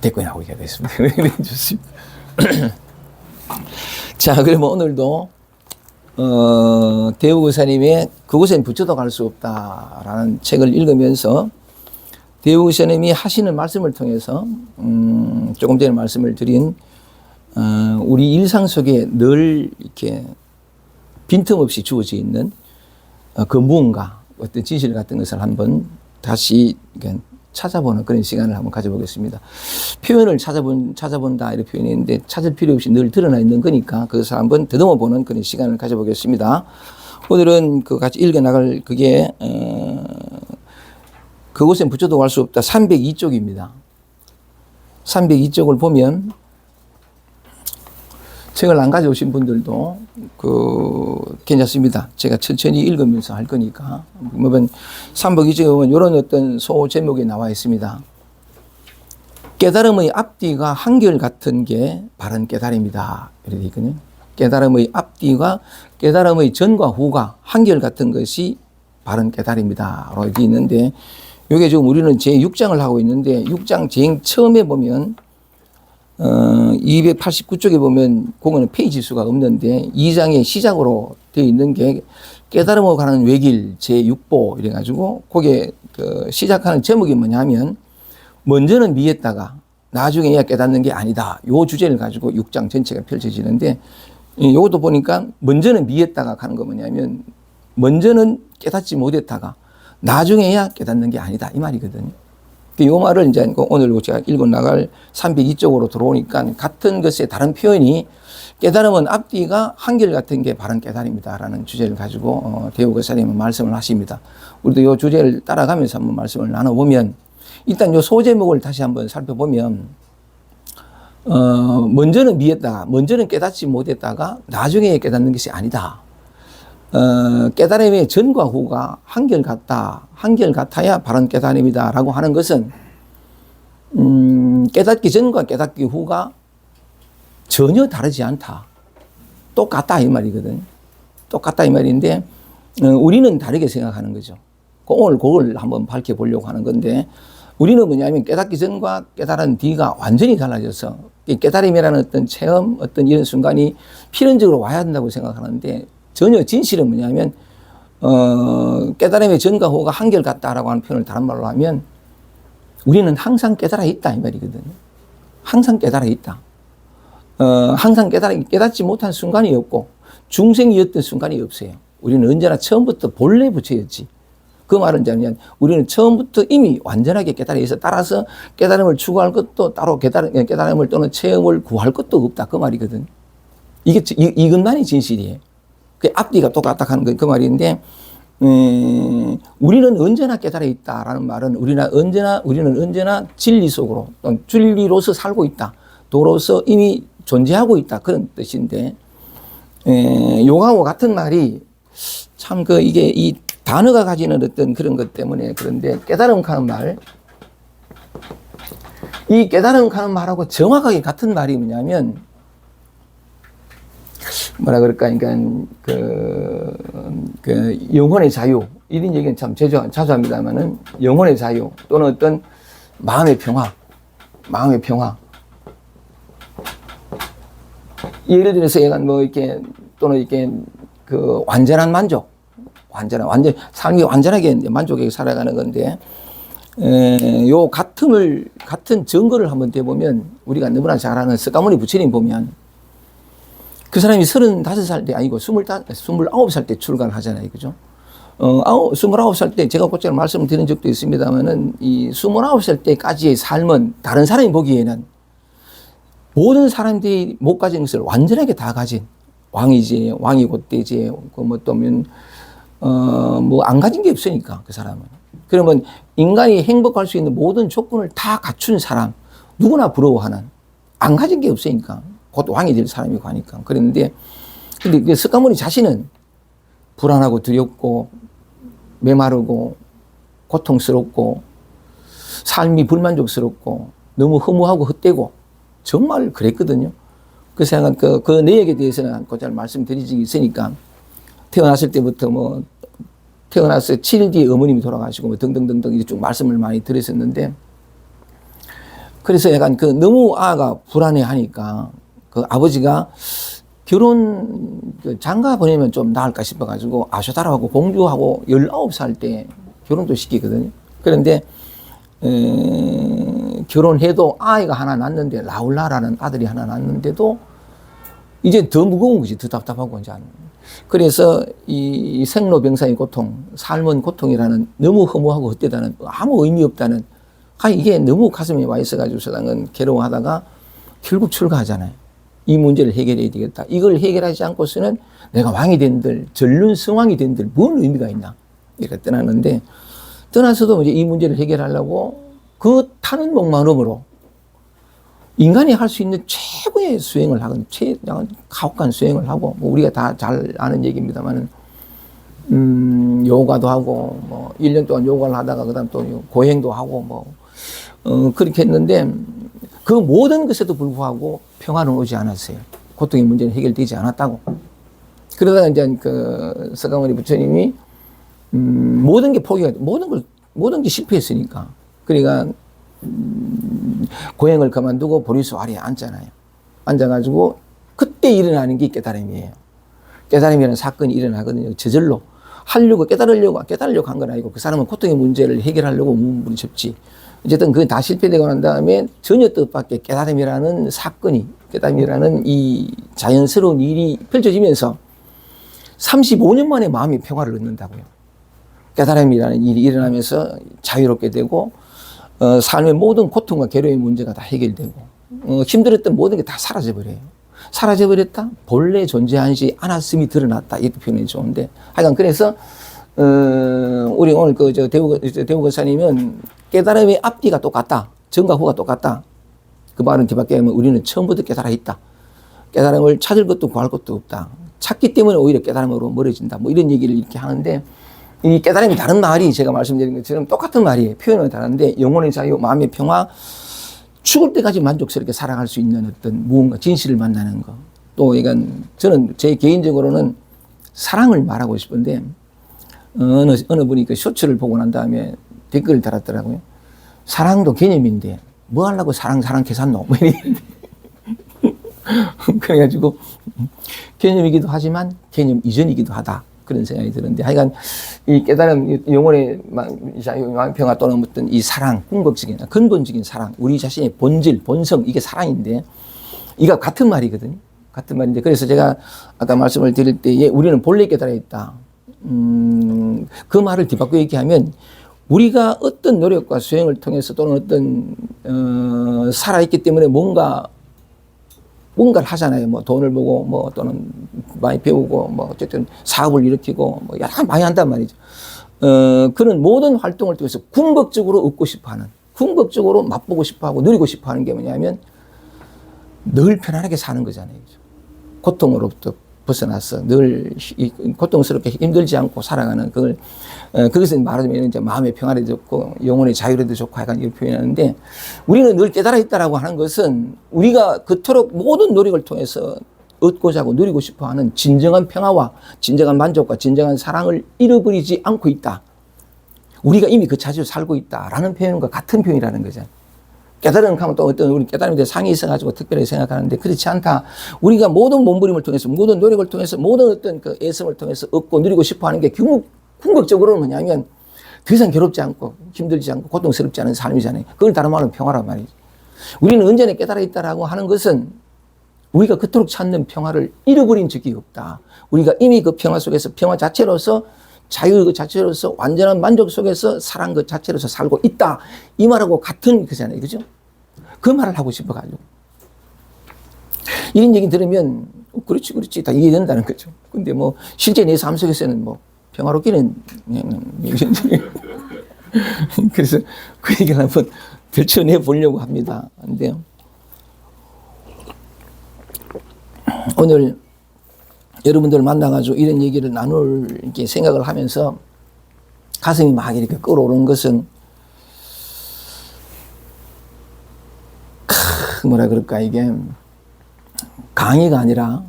됐구나 얘기가 됐습니다. 좋습니다. 자, 그러면 오늘도 대우교사님의 그곳엔 부처도 갈 수 없다라는 책을 읽으면서 대우교사님이 하시는 말씀을 통해서 조금 전에 말씀을 드린 우리 일상 속에 늘 이렇게 빈틈없이 주어져 있는 그 무언가 어떤 진실 같은 것을 한번 다시 찾아보는 그런 시간을 한번 가져보겠습니다. 표현을 찾아본다 이렇게 표현했는데 찾을 필요 없이 늘 드러나 있는 거니까 그것을 한번 더듬어 보는 그런 시간을 가져보겠습니다. 오늘은 그 같이 읽어나갈 그게 그곳엔 부처도 갈 수 없다 302쪽입니다. 302쪽을 보면 책을 안 가져오신 분들도 괜찮습니다. 제가 천천히 읽으면서 할 거니까. 보면 302쪽에 보면 이런 어떤 소 제목이 나와 있습니다. 깨달음의 앞뒤가 한결같은 게 바른 깨달음이다. 이렇게 있거든요. 깨달음의 앞뒤가 깨달음의 전과 후가 한결같은 것이 바른 깨달음이다. 라고 있는데 이게 지금 우리는 제6장을 하고 있는데 6장 제일 처음에 보면 289쪽에 보면 그거는 페이지 수가 없는데 2장의 시작으로 되어 있는 게 깨달음으로 가는 외길 제6보 이래가지고 거기에 시작하는 제목이 뭐냐면 먼저는 미했다가 나중에야 깨닫는 게 아니다. 요 주제를 가지고 6장 전체가 펼쳐지는데 요것도 보니까 먼저는 미했다가 가는 거 뭐냐면 먼저는 깨닫지 못했다가 나중에야 깨닫는 게 아니다. 이 말이거든요. 이 말을 이제 오늘 제가 읽어 나갈 302쪽으로 들어오니까 같은 것의 다른 표현이 깨달음은 앞뒤가 한결같은 게 바른 깨달음이다라는 주제를 가지고 대우교사님은 말씀을 하십니다. 우리도 이 주제를 따라가면서 한번 말씀을 나눠보면 일단 이 소제목을 다시 한번 살펴보면 먼저는 미했다가 먼저는 깨닫지 못했다가 나중에 깨닫는 것이 아니다. 깨달음의 전과 후가 한결같아야 바른 깨달음이다 라고 하는 것은 깨닫기 전과 깨닫기 후가 전혀 다르지 않다. 똑같다 이 말이거든. 똑같다 이 말인데 우리는 다르게 생각하는 거죠. 오늘 그걸 한번 밝혀보려고 하는 건데 우리는 뭐냐면 깨닫기 전과 깨달은 뒤가 완전히 달라져서 깨달음이라는 어떤 체험 어떤 이런 순간이 필연적으로 와야 한다고 생각하는데 전혀 진실은 뭐냐면 깨달음의 전과 후가 한결같다라고 하는 표현을 다른 말로 하면 우리는 항상 깨달아 있다 이 말이거든요. 항상 깨달아 있다. 항상 깨닫지 못한 순간이 없고 중생이었던 순간이 없어요. 우리는 언제나 처음부터 본래 부처였지. 그 말은 뭐냐면 우리는 처음부터 이미 완전하게 깨달아 있어. 따라서 깨달음을 추구할 것도 따로 깨달음을 또는 체험을 구할 것도 없다. 그 말이거든요. 이것만이 진실이에요. 그 앞뒤가 똑같다 하는 그 말인데, 우리는 언제나 깨달아 있다라는 말은 우리는 언제나 진리 속으로, 또는 진리로서 살고 있다. 도로서 이미 존재하고 있다. 그런 뜻인데, 요하고 같은 말이 참 이게 이 단어가 가지는 어떤 그런 것 때문에 그런데 깨달음 하는 말, 이 깨달음 하는 말하고 정확하게 같은 말이 뭐냐면, 뭐라 그럴까, 그러니까, 영혼의 자유. 이런 얘기는 참 자주 합니다만은, 영혼의 자유 또는 어떤 마음의 평화. 예를 들어서 얘가 또는 완전한 만족. 삶이 완전하게 만족하게 살아가는 건데, 같은 증거를 한번 대보면, 우리가 너무나 잘 아는 석가모니 부처님 보면, 그 사람이 35살 때 아니고 29살 때 출가를 하잖아요. 그죠? 29살 때 제가 곧잘 말씀을 드린 적도 있습니다만은 이 29살 때까지의 삶은 다른 사람이 보기에는 모든 사람들이 못 가진 것을 완전하게 다 가진 왕이 곧대지 안 가진 게 없으니까 그 사람은. 그러면 인간이 행복할 수 있는 모든 조건을 다 갖춘 사람 누구나 부러워하는 안 가진 게 없으니까. 곧 왕이 될 사람이고 하니까. 그랬는데, 근데 석가모니 자신은 불안하고 두렵고, 메마르고, 고통스럽고, 삶이 불만족스럽고, 너무 허무하고 헛되고, 정말 그랬거든요. 그래서 그 내역에 대해서는 곧잘 말씀드린 적이 있으니까, 태어났을 때부터 태어나서 7일 뒤에 어머님이 돌아가시고 등등등등 쭉 말씀을 많이 드렸었는데, 그래서 약간 그 너무 아가 불안해 하니까 그 아버지가 결혼 그 장가 보내면 좀 나을까 싶어가지고 아쇼다라고 공주하고 19살 때 결혼도 시키거든요. 그런데 결혼해도 아이가 하나 낳는데 라울라라는 아들이 하나 낳는데도 이제 더 무거운 거지. 더 답답하고 이제. 그래서 이 생로병사의 고통, 삶은 고통이라는 너무 허무하고 헛되다는 아무 의미 없다는 이게 너무 가슴에 와 있어가지고 서당은 괴로워하다가 결국 출가하잖아요. 이 문제를 해결해야 되겠다. 이걸 해결하지 않고서는 내가 왕이 된들, 전륜 성왕이 된들 뭔 의미가 있나. 이렇게 떠나는데 떠나서도 이제 이 문제를 해결하려고 그 타는 목마름으로 인간이 할 수 있는 최고의 수행을 하건, 가혹한 수행을 하고, 뭐 우리가 다 잘 아는 얘기입니다만은, 요가도 하고, 뭐, 1년 동안 요가를 하다가, 그 다음 또 고행도 하고, 뭐, 그렇게 했는데, 그 모든 것에도 불구하고 평화는 오지 않았어요. 고통의 문제는 해결되지 않았다고. 그러다가 이제 그 서가모니 부처님이, 모든 게 포기가, 모든 게 실패했으니까. 그러니까, 고행을 그만두고 보리수 아래에 앉잖아요. 앉아가지고 그때 일어나는 게 깨달음이에요. 깨달음이라는 사건이 일어나거든요. 저절로 하려고 깨달으려고 한 건 아니고 그 사람은 고통의 문제를 해결하려고 몸부림쳤지. 어쨌든 그게 다 실패되고 난 다음에 전혀 뜻밖의 깨달음이라는 사건이 깨달음이라는 이 자연스러운 일이 펼쳐지면서 35년 만에 마음의 평화를 얻는다고요. 깨달음이라는 일이 일어나면서 자유롭게 되고 삶의 모든 고통과 괴로움의 문제가 다 해결되고 힘들었던 모든 게 다 사라져버려요. 사라져버렸다? 본래 존재하지 않았음이 드러났다. 이렇게 표현이 좋은데 하여간 그래서 우리 오늘 대우 거사님은 깨달음의 앞뒤가 똑같다. 전과 후가 똑같다. 그 말은 뒤밖에 하면 우리는 처음부터 깨달아 있다. 깨달음을 찾을 것도 구할 것도 없다. 찾기 때문에 오히려 깨달음으로 멀어진다. 뭐 이런 얘기를 이렇게 하는데 이 깨달음이 다른 말이 제가 말씀드린 것처럼 똑같은 말이에요. 표현은 다른데 영혼의 자유, 마음의 평화, 죽을 때까지 만족스럽게 살아갈 수 있는 어떤 무언가 진실을 만나는 거. 또 이건 저는 제 개인적으로는 사랑을 말하고 싶은데 어느 분이 그 쇼츠를 보고 난 다음에 댓글을 달았더라고요. 사랑도 개념인데 뭐 하려고 사랑 계산노? 뭐 이랬는데 그래가지고 개념이기도 하지만 개념 이전이기도 하다. 그런 생각이 드는데 하여간 이 깨달음 영혼의 평화 또는 어떤 이 사랑 궁극적인 근본적인 사랑 우리 자신의 본질 본성 이게 사랑인데 이가 같은 말이거든요. 같은 말인데 그래서 제가 아까 말씀을 드릴 때 우리는 본래 깨달아 있다. 그 말을 뒤바꿔 얘기하면 우리가 어떤 노력과 수행을 통해서 또는 어떤 살아있기 때문에 뭔가를 하잖아요. 뭐 돈을 벌고 뭐 또는 많이 배우고 뭐 어쨌든 사업을 일으키고 뭐 여러 많이 한단 말이죠. 그런 모든 활동을 통해서 궁극적으로 얻고 싶어하는, 궁극적으로 맛보고 싶어하고 누리고 싶어하는 게 뭐냐면 늘 편안하게 사는 거잖아요. 고통으로부터 벗어나서 늘 고통스럽게 힘들지 않고 살아가는 그걸 그것은 말하자면 이제 마음의 평안에도 좋고 영혼의 자유에도 좋고 약간 이렇게 표현하는데 우리는 늘 깨달아 있다라고 하는 것은 우리가 그토록 모든 노력을 통해서 얻고자 하고 누리고 싶어하는 진정한 평화와 진정한 만족과 진정한 사랑을 잃어버리지 않고 있다. 우리가 이미 그 자리로 살고 있다라는 표현과 같은 표현이라는 거죠. 깨달음 하면 또 어떤 우리 깨달음에 대해 상이 있어가지고 특별히 생각하는데 그렇지 않다. 우리가 모든 몸부림을 통해서 모든 노력을 통해서 모든 어떤 그 애씀을 통해서 얻고 누리고 싶어하는 게 궁극적으로는 뭐냐면 더 이상 괴롭지 않고 힘들지 않고 고통스럽지 않은 삶이잖아요. 그걸 다른 말로 평화란 말이죠. 우리는 언제나 깨달아 있다라고 하는 것은 우리가 그토록 찾는 평화를 잃어버린 적이 없다. 우리가 이미 그 평화 속에서 평화 자체로서 자유 그 자체로서 완전한 만족 속에서 사랑 그 자체로서 살고 있다. 이 말하고 같은 거잖아요. 그죠? 그 말을 하고 싶어가지고. 이런 얘기 들으면, 그렇지. 다 이해된다는 거죠. 근데 뭐, 실제 내 삶 속에서는 뭐, 평화롭기는, 그래서 그 얘기를 한번 들춰내 보려고 합니다. 근데요. 오늘 여러분들 만나가지고 이런 얘기를 나눌 이렇게 생각을 하면서 가슴이 막 이렇게 끓어오르는 것은 뭐라 그럴까 이게 강의가 아니라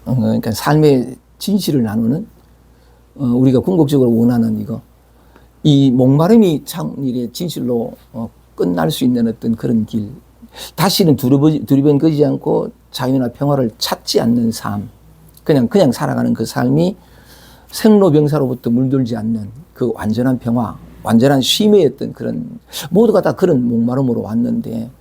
그러니까 삶의 진실을 나누는 우리가 궁극적으로 원하는 이거 이 목마름이 참 이래 진실로 끝날 수 있는 어떤 그런 길. 다시는 두리번거리지 않고 자유나 평화를 찾지 않는 삶. 그냥 살아가는 그 삶이 생로병사로부터 물들지 않는 그 완전한 평화, 완전한 쉼의 어떤 그런, 모두가 다 그런 목마름으로 왔는데,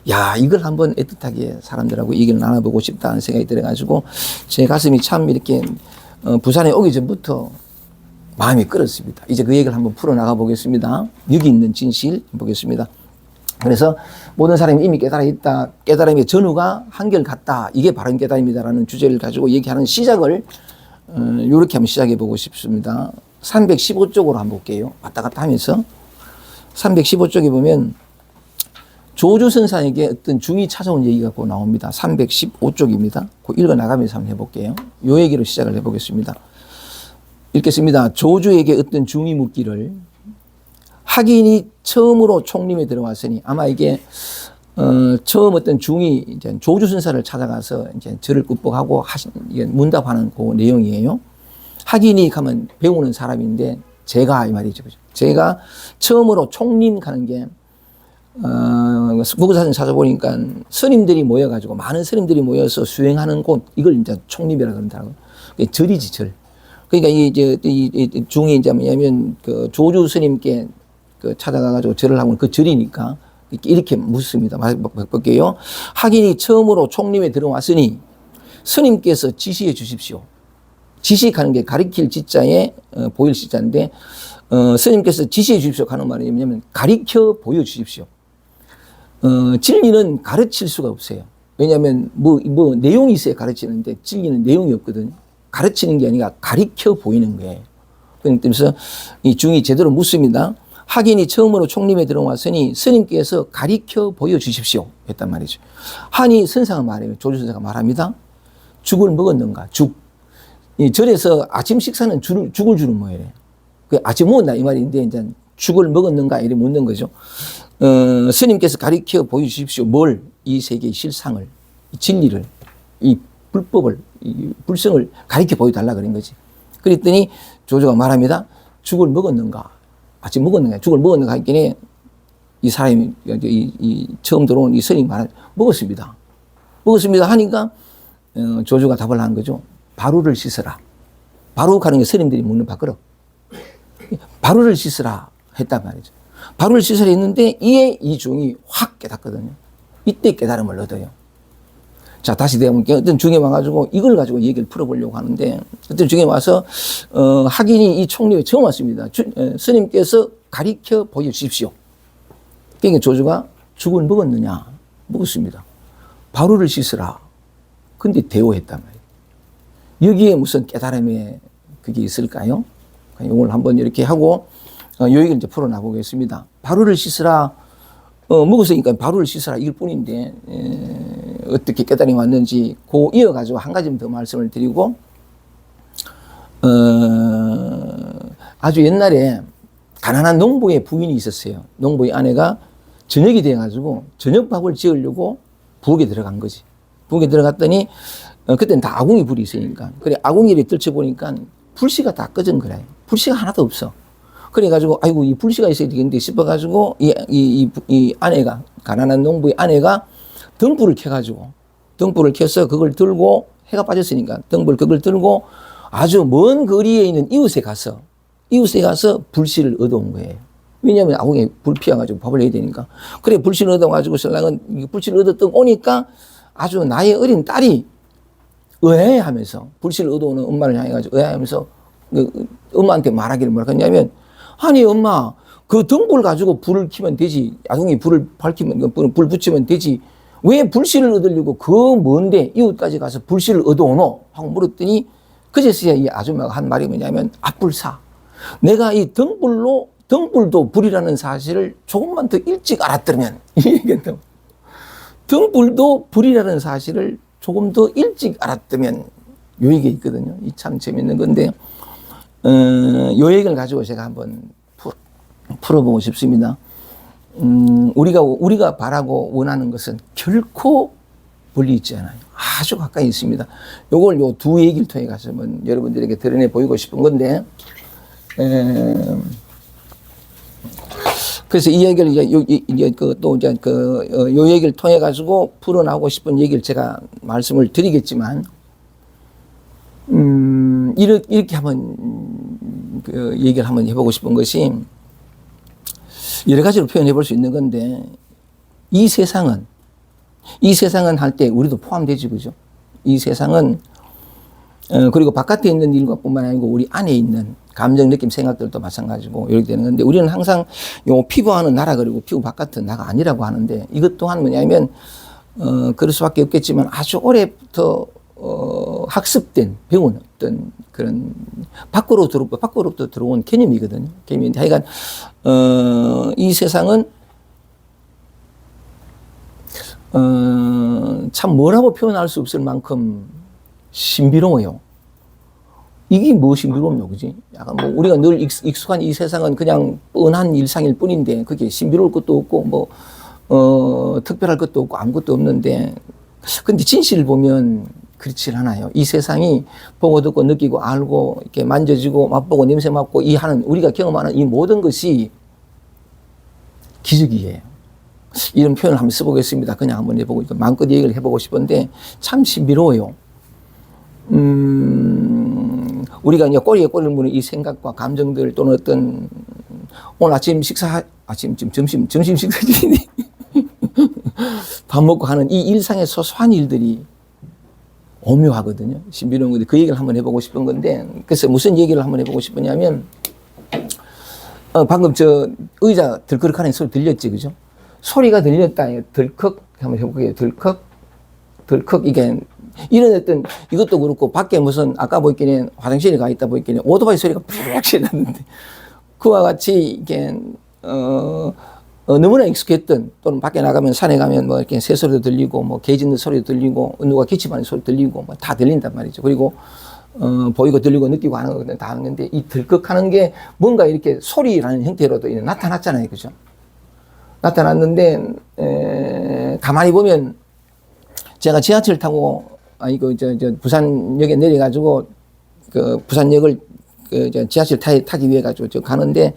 야, 이걸 한번 애틋하게 사람들하고 얘기를 나눠보고 싶다는 생각이 들어가지고, 제 가슴이 참 이렇게, 부산에 오기 전부터 마음이 끓었습니다. 이제 그 얘기를 한번 풀어나가 보겠습니다. 여기 있는 진실 보겠습니다. 그래서 모든 사람이 이미 깨달아 있다. 깨달음의 전후가 한결같다. 이게 바른 깨달음이다라는 주제를 가지고 얘기하는 시작을 이렇게 한번 시작해 보고 싶습니다. 315쪽으로 한번 볼게요. 왔다 갔다 하면서 315쪽에 보면 조주선사에게 어떤 중이 찾아온 얘기가 꼭 나옵니다. 315쪽입니다. 그 읽어 나가면서 한번 해볼게요. 이 얘기로 시작을 해보겠습니다. 읽겠습니다. 조주에게 어떤 중이 묻기를 학인이 처음으로 총림에 들어왔으니 아마 이게 처음 어떤 중이 이제 조주선사를 찾아가서 이제 절을 굽복하고 이게 문답하는 그 내용이에요. 학인이 가면 배우는 사람인데 제가 이 말이죠. 제가 처음으로 총림 가는 게 국어사전 찾아보니까 스님들이 모여가지고 많은 스님들이 모여서 수행하는 곳 이걸 이제 총림이라 그런다고. 절이지 절. 그러니까 이 중이 이제 뭐냐면 그 조주 스님께 그 찾아가가지고 절을 하고 그 절이니까 이렇게 묻습니다. 볼게요. 학인이 처음으로 총림에 들어왔으니 스님께서 지시해 주십시오. 지시하는 게 가리킬 지자에 보일 시자인데 스님께서 지시해 주십시오 하는 말이 뭐냐면 가리켜 보여주십시오. 진리는 가르칠 수가 없어요. 왜냐하면 뭐 내용이 있어야 가르치는데 진리는 내용이 없거든요. 가르치는 게 아니라 가리켜 보이는 거예요. 그래서 이 중이 제대로 묻습니다. 학인이 처음으로 총림에 들어왔으니 스님께서 가리켜 보여주십시오 했단 말이죠. 한이 선사가 말해요. 조주선사가 말합니다. 죽을 먹었는가? 죽. 이 절에서 아침 식사는 죽을 주는 뭐예요? 그 아침 먹었나 이 말인데 이제 죽을 먹었는가 이렇게 묻는 거죠. 스님께서 가리켜 보여주십시오. 뭘? 이 세계의 실상을, 이 진리를, 이 불법을, 이 불성을 가리켜 보여달라 그런 거지. 그랬더니 조주가 말합니다. 죽을 먹었는가? 아침 먹었는가? 죽을 먹었는가 했더니 이 사람이 이 처음 들어온 이 스님이 말하 먹었습니다. 먹었습니다 하니까 조주가 답을 한 거죠. 바루를 씻으라. 바루하는 게 스님들이 묻는 밥그릇. 바루를 씻으라 했단 말이죠. 바루를 씻으라 했는데 이에 이 중이 확 깨닫거든요. 이때 깨달음을 얻어요. 자, 다시 내가 볼게요. 어떤 중에 와가지고 이걸 가지고 얘기를 풀어보려고 하는데 어떤 중에 와서 학인이 이 총림에 처음 왔습니다. 스님께서 가리켜 보여주십시오. 그러니까 조주가 죽을 먹었느냐? 먹었습니다. 바루를 씻으라. 근데 대오했단 말이에요. 여기에 무슨 깨달음의 그게 있을까요? 이걸 한번 이렇게 하고 요 얘기를 이제 풀어나보겠습니다. 바루를 씻으라. 먹었으니까 바루를 씻으라 이걸 뿐인데 어떻게 깨달음이 왔는지 그 이어가지고 한 가지 더 말씀을 드리고 아주 옛날에 가난한 농부의 부인이 있었어요. 농부의 아내가 저녁이 돼가지고 저녁밥을 지으려고 부엌에 들어간 거지. 부엌에 들어갔더니 그때는 다 아궁이 불이 있으니까 그래 아궁이를 떨쳐보니까 불씨가 다 꺼진 거래. 불씨가 하나도 없어. 그래가지고 아이고 이 불씨가 있어야 되겠는데 싶어가지고 이 아내가 가난한 농부의 아내가 등불을 켜가지고 등불을 켜서 그걸 들고 해가 빠졌으니까 그걸 들고 아주 먼 거리에 있는 이웃에 가서 불씨를 얻어온 거예요. 왜냐하면 아궁이에 불 피워가지고 밥을 해야 되니까. 그래 불씨를 얻어가지고 신랑은 불씨를 얻었던 오니까 아주 나의 어린 딸이 의아해하면서 불씨를 얻어오는 엄마를 향해가지고 의아해하면서 엄마한테 말하기를 뭐라 했냐면 아니 엄마 그 등불 가지고 불을 켜면 되지. 아궁이 불을 밝히면 불 붙이면 되지. 왜 불씨를 얻으려고 그 먼데 이웃까지 가서 불씨를 얻어오노? 하고 물었더니 그제서야 이 아줌마가 한 말이 뭐냐면 앞불사. 내가 이 등불도 불이라는 사실을 조금만 더 일찍 알았더면 이 얘기했다. 등불도 불이라는 사실을 조금 더 일찍 알았다면 요 얘기 있거든요. 이 참 재밌는 건데 요 얘기를 가지고 제가 한번 풀어보고 싶습니다. 우리가 바라고 원하는 것은 결코 멀리 있지 않아요. 아주 가까이 있습니다. 요걸 요 두 얘기를 통해 가서 여러분들에게 드러내 보이고 싶은 건데 그래서 이 얘기를 이제 요 얘기를 통해 가지고 풀어나오고 싶은 얘기를 제가 말씀을 드리겠지만, 이렇게 한번 얘기를 한번 해보고 싶은 것이 여러 가지로 표현해 볼 수 있는 건데, 이 세상은 할 때 우리도 포함되지, 그죠? 이 세상은, 그리고 바깥에 있는 일과 뿐만 아니고 우리 안에 있는 감정, 느낌, 생각들도 마찬가지고 이렇게 되는 건데, 우리는 항상 요 피부 안은 나라 그리고 피부 바깥은 나가 아니라고 하는데, 이것 또한 뭐냐면, 그럴 수밖에 없겠지만 아주 오래부터, 학습된, 배운 어떤 그런 밖으로부터 들어온 개념이거든요. 개념인데, 하여간, 이 세상은, 참 뭐라고 표현할 수 없을 만큼 신비로워요. 이게 뭐 신비롭노, 그지? 약간 뭐 우리가 늘 익숙한 이 세상은 그냥 뻔한 일상일 뿐인데, 그게 신비로울 것도 없고, 특별할 것도 없고, 아무것도 없는데, 근데 진실을 보면 그렇지 않아요. 이 세상이 보고 듣고 느끼고 알고, 이렇게 만져지고, 맛보고, 냄새 맡고, 우리가 경험하는 이 모든 것이 기적이에요. 이런 표현을 한번 써보겠습니다. 그냥 한번 해보고, 마음껏 얘기를 해보고 싶은데, 참 신비로워요. 우리가 이제 꼬리에 꼬리를 무는 이 생각과 감정들 또는 어떤, 오늘 아침 점심 식사 중인데, 밥 먹고 하는 이 일상의 소소한 일들이 오묘하거든요. 신비로운 건데, 그 얘기를 한번 해보고 싶은 건데, 그래서 무슨 얘기를 한번 해보고 싶으냐면, 방금 의자 덜컥 하는 소리 들렸지, 그죠? 소리가 들렸다. 덜컥 한번 해볼게요. 덜컥 이게 이런 어떤, 이것도 그렇고 밖에 무슨 아까 보이기는 화장실에 가 있다 보이기는 오토바이 소리가 푹 났는데, 그와 같이 이게 너무나 익숙했던, 또는 밖에 나가면 산에 가면 뭐 이렇게 새 소리도 들리고 뭐 개 짖는 소리도 들리고 누가 기침하는 소리 들리고 뭐 다 들린단 말이죠. 그리고 보이고 들리고 느끼고 하는 거는 다 하는데, 이 덜컥하는 게 뭔가 이렇게 소리라는 형태로도 나타났잖아요, 그죠? 나타났는데, 가만히 보면 제가 지하철 타고 부산역에 내려가지고 부산역을 지하철 타기 위해 가지고 가는데,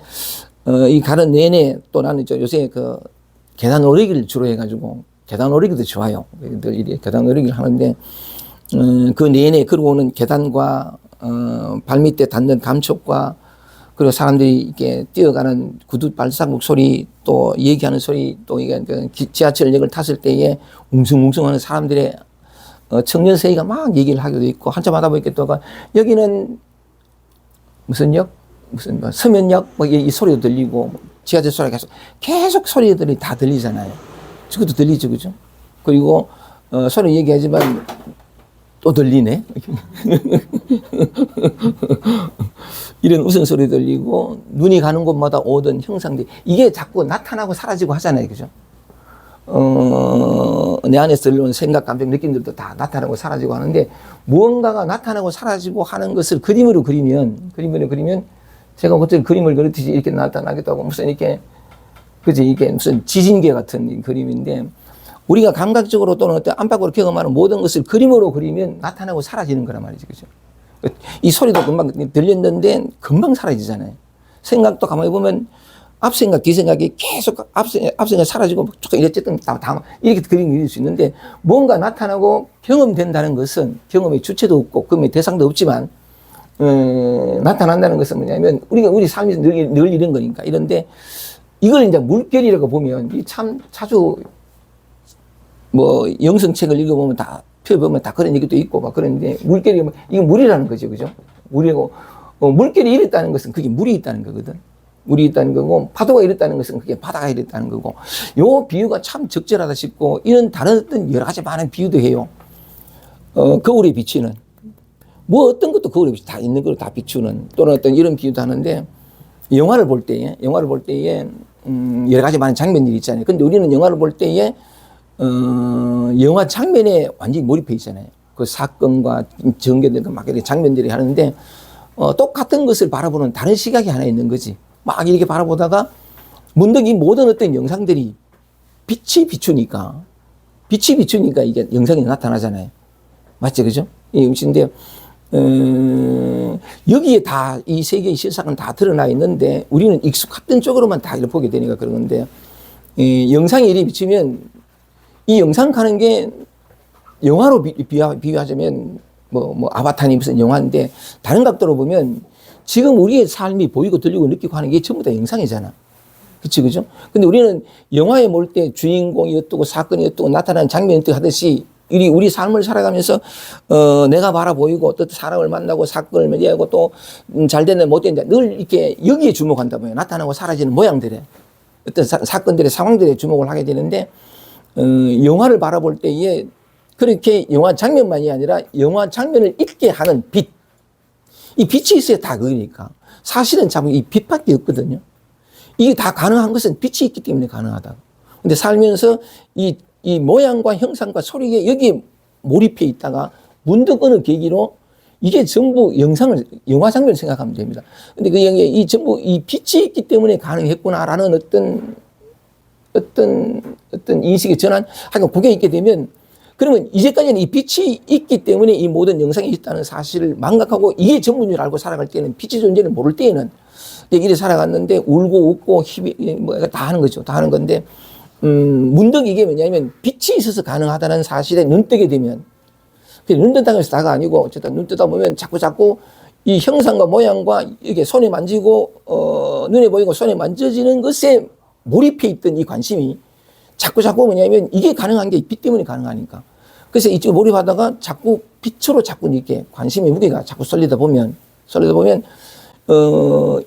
이 가는 내내 또 나는 요새 계단 오르기를 주로 해가지고, 계단 오르기도 좋아요. 계단 오르기를 하는데, 그 내내 걸어오는 계단과, 발밑에 닿는 감촉과, 그리고 사람들이 이렇게 뛰어가는 구두 발자국 소리, 또 얘기하는 소리, 또 이게 지하철역을 탔을 때에 웅성웅성 하는 사람들의 청년 세이가 막 얘기를 하기도 있고, 한참 하다 보니까 또 여기는 무슨 역? 무슨 서면역? 이 소리도 들리고, 지하철 소리가 계속 소리들이 다 들리잖아요. 저것도 들리죠, 그죠? 그리고, 소리 얘기하지만 또 들리네? 이런 웃음소리 들리고, 눈이 가는 곳마다 오던 형상들, 이게 자꾸 나타나고 사라지고 하잖아요, 그죠? 내 안에서 들려온 생각, 감정, 느낌들도 다 나타나고 사라지고 하는데, 무언가가 나타나고 사라지고 하는 것을 그림으로 그리면, 제가 어떤 그림을 그렸듯이 이렇게 나타나기도 하고, 무슨 이게 무슨 지진계 같은 그림인데, 우리가 감각적으로 또는 어떤 안팎으로 경험하는 모든 것을 그림으로 그리면 나타나고 사라지는 거란 말이죠, 그죠? 이 소리도 금방 들렸는데 금방 사라지잖아요. 생각도 가만히 보면 앞생각, 뒤생각이 계속 앞생각 사라지고 어쨌든 다 이렇게 그릴 수 있는데, 뭔가 나타나고 경험된다는 것은 경험의 주체도 없고 경험의 대상도 없지만, 나타난다는 것은 뭐냐면 우리 삶에서 늘 이런 거니까. 이런데 이걸 이제 물결이라고 보면 참 자주 뭐 영성책을 읽어보면 다 펴보면 다 그런 얘기도 있고 막 그런데, 물결이 이거 물이라는 거죠, 그죠? 물이고, 물결이 이랬다는 것은 그게 물이 있다는 거거든. 물이 있다는 거고, 파도가 이랬다는 것은 그게 바다가 이랬다는 거고, 요 비유가 참 적절하다 싶고, 이런 다른 어떤 여러 가지 많은 비유도 해요. 거울에 비치는, 뭐 어떤 것도 거울에 다 있는 걸 다 비추는, 또는 어떤 이런 비유도 하는데, 영화를 볼 때에 여러 가지 많은 장면들이 있잖아요. 근데 우리는 영화를 볼 때에 영화 장면에 완전히 몰입해 있잖아요. 그 사건과 전개된 막 이렇게 장면들이 하는데, 똑같은 것을 바라보는 다른 시각이 하나 있는 거지. 막 이렇게 바라보다가 문득 이 모든 어떤 영상들이 빛이 비추니까 이게 영상이 나타나잖아요. 맞죠, 그죠? 이 음식인데, 여기에 다 이 세계의 실상은 다 드러나 있는데 우리는 익숙했던 쪽으로만 다 보게 되니까 그런 건데, 영상에 이리 비치면 이 영상 가는 게 영화로 비유하자면 아바타니 무슨 영화인데, 다른 각도로 보면 지금 우리의 삶이 보이고 들리고 느끼고 하는 게 전부 다 영상이잖아. 그죠? 근데 우리는 영화에 몰 때 주인공이 어떠고 사건이 어떠고 나타나는 장면이 어떠고 하듯이 우리 삶을 살아가면서 내가 바라보이고 어떤 사람을 만나고 사건을 이해하고 또 잘 됐는지 못 됐는지 늘 이렇게 여기에 주목한다고요. 나타나고 사라지는 모양들에, 어떤 사건들의 상황들에 주목을 하게 되는데, 영화를 바라볼 때에 그렇게 영화 장면만이 아니라 영화 장면을 잊게 하는 빛, 이 빛이 있어야 다 그러니까 사실은 참 이 빛밖에 없거든요. 이게 다 가능한 것은 빛이 있기 때문에 가능하다. 근데 살면서 이 모양과 형상과 소리에 여기에 몰입해 있다가 문득 어느 계기로 이게 전부 영화 장면을 생각하면 됩니다. 근데 그 영에 이 전부 이 빛이 있기 때문에 가능했구나라는 어떤 인식의 전환, 하여간 그게 있게 되면, 그러면 이제까지는 이 빛이 있기 때문에 이 모든 영상이 있다는 사실을 망각하고 이게 전부인 줄 알고 살아갈 때는, 빛의 존재를 모를 때에는 이래 살아갔는데 울고 웃고 다 하는 거죠. 다 하는 건데, 문득 이게 뭐냐면 빛이 있어서 가능하다는 사실에 눈뜨게 되면, 눈 뜬다고 해서 다가 아니고 어쨌든 눈 뜨다 보면 자꾸 이 형상과 모양과 이게 손에 만지고 눈에 보이고 손에 만져지는 것에 몰입해 있던 이 관심이 자꾸 뭐냐면 이게 가능한 게 빛 때문에 가능하니까. 그래서 이쪽 몰입하다가 자꾸 빛으로 자꾸 이렇게 관심의 무게가 자꾸 쏠리다 보면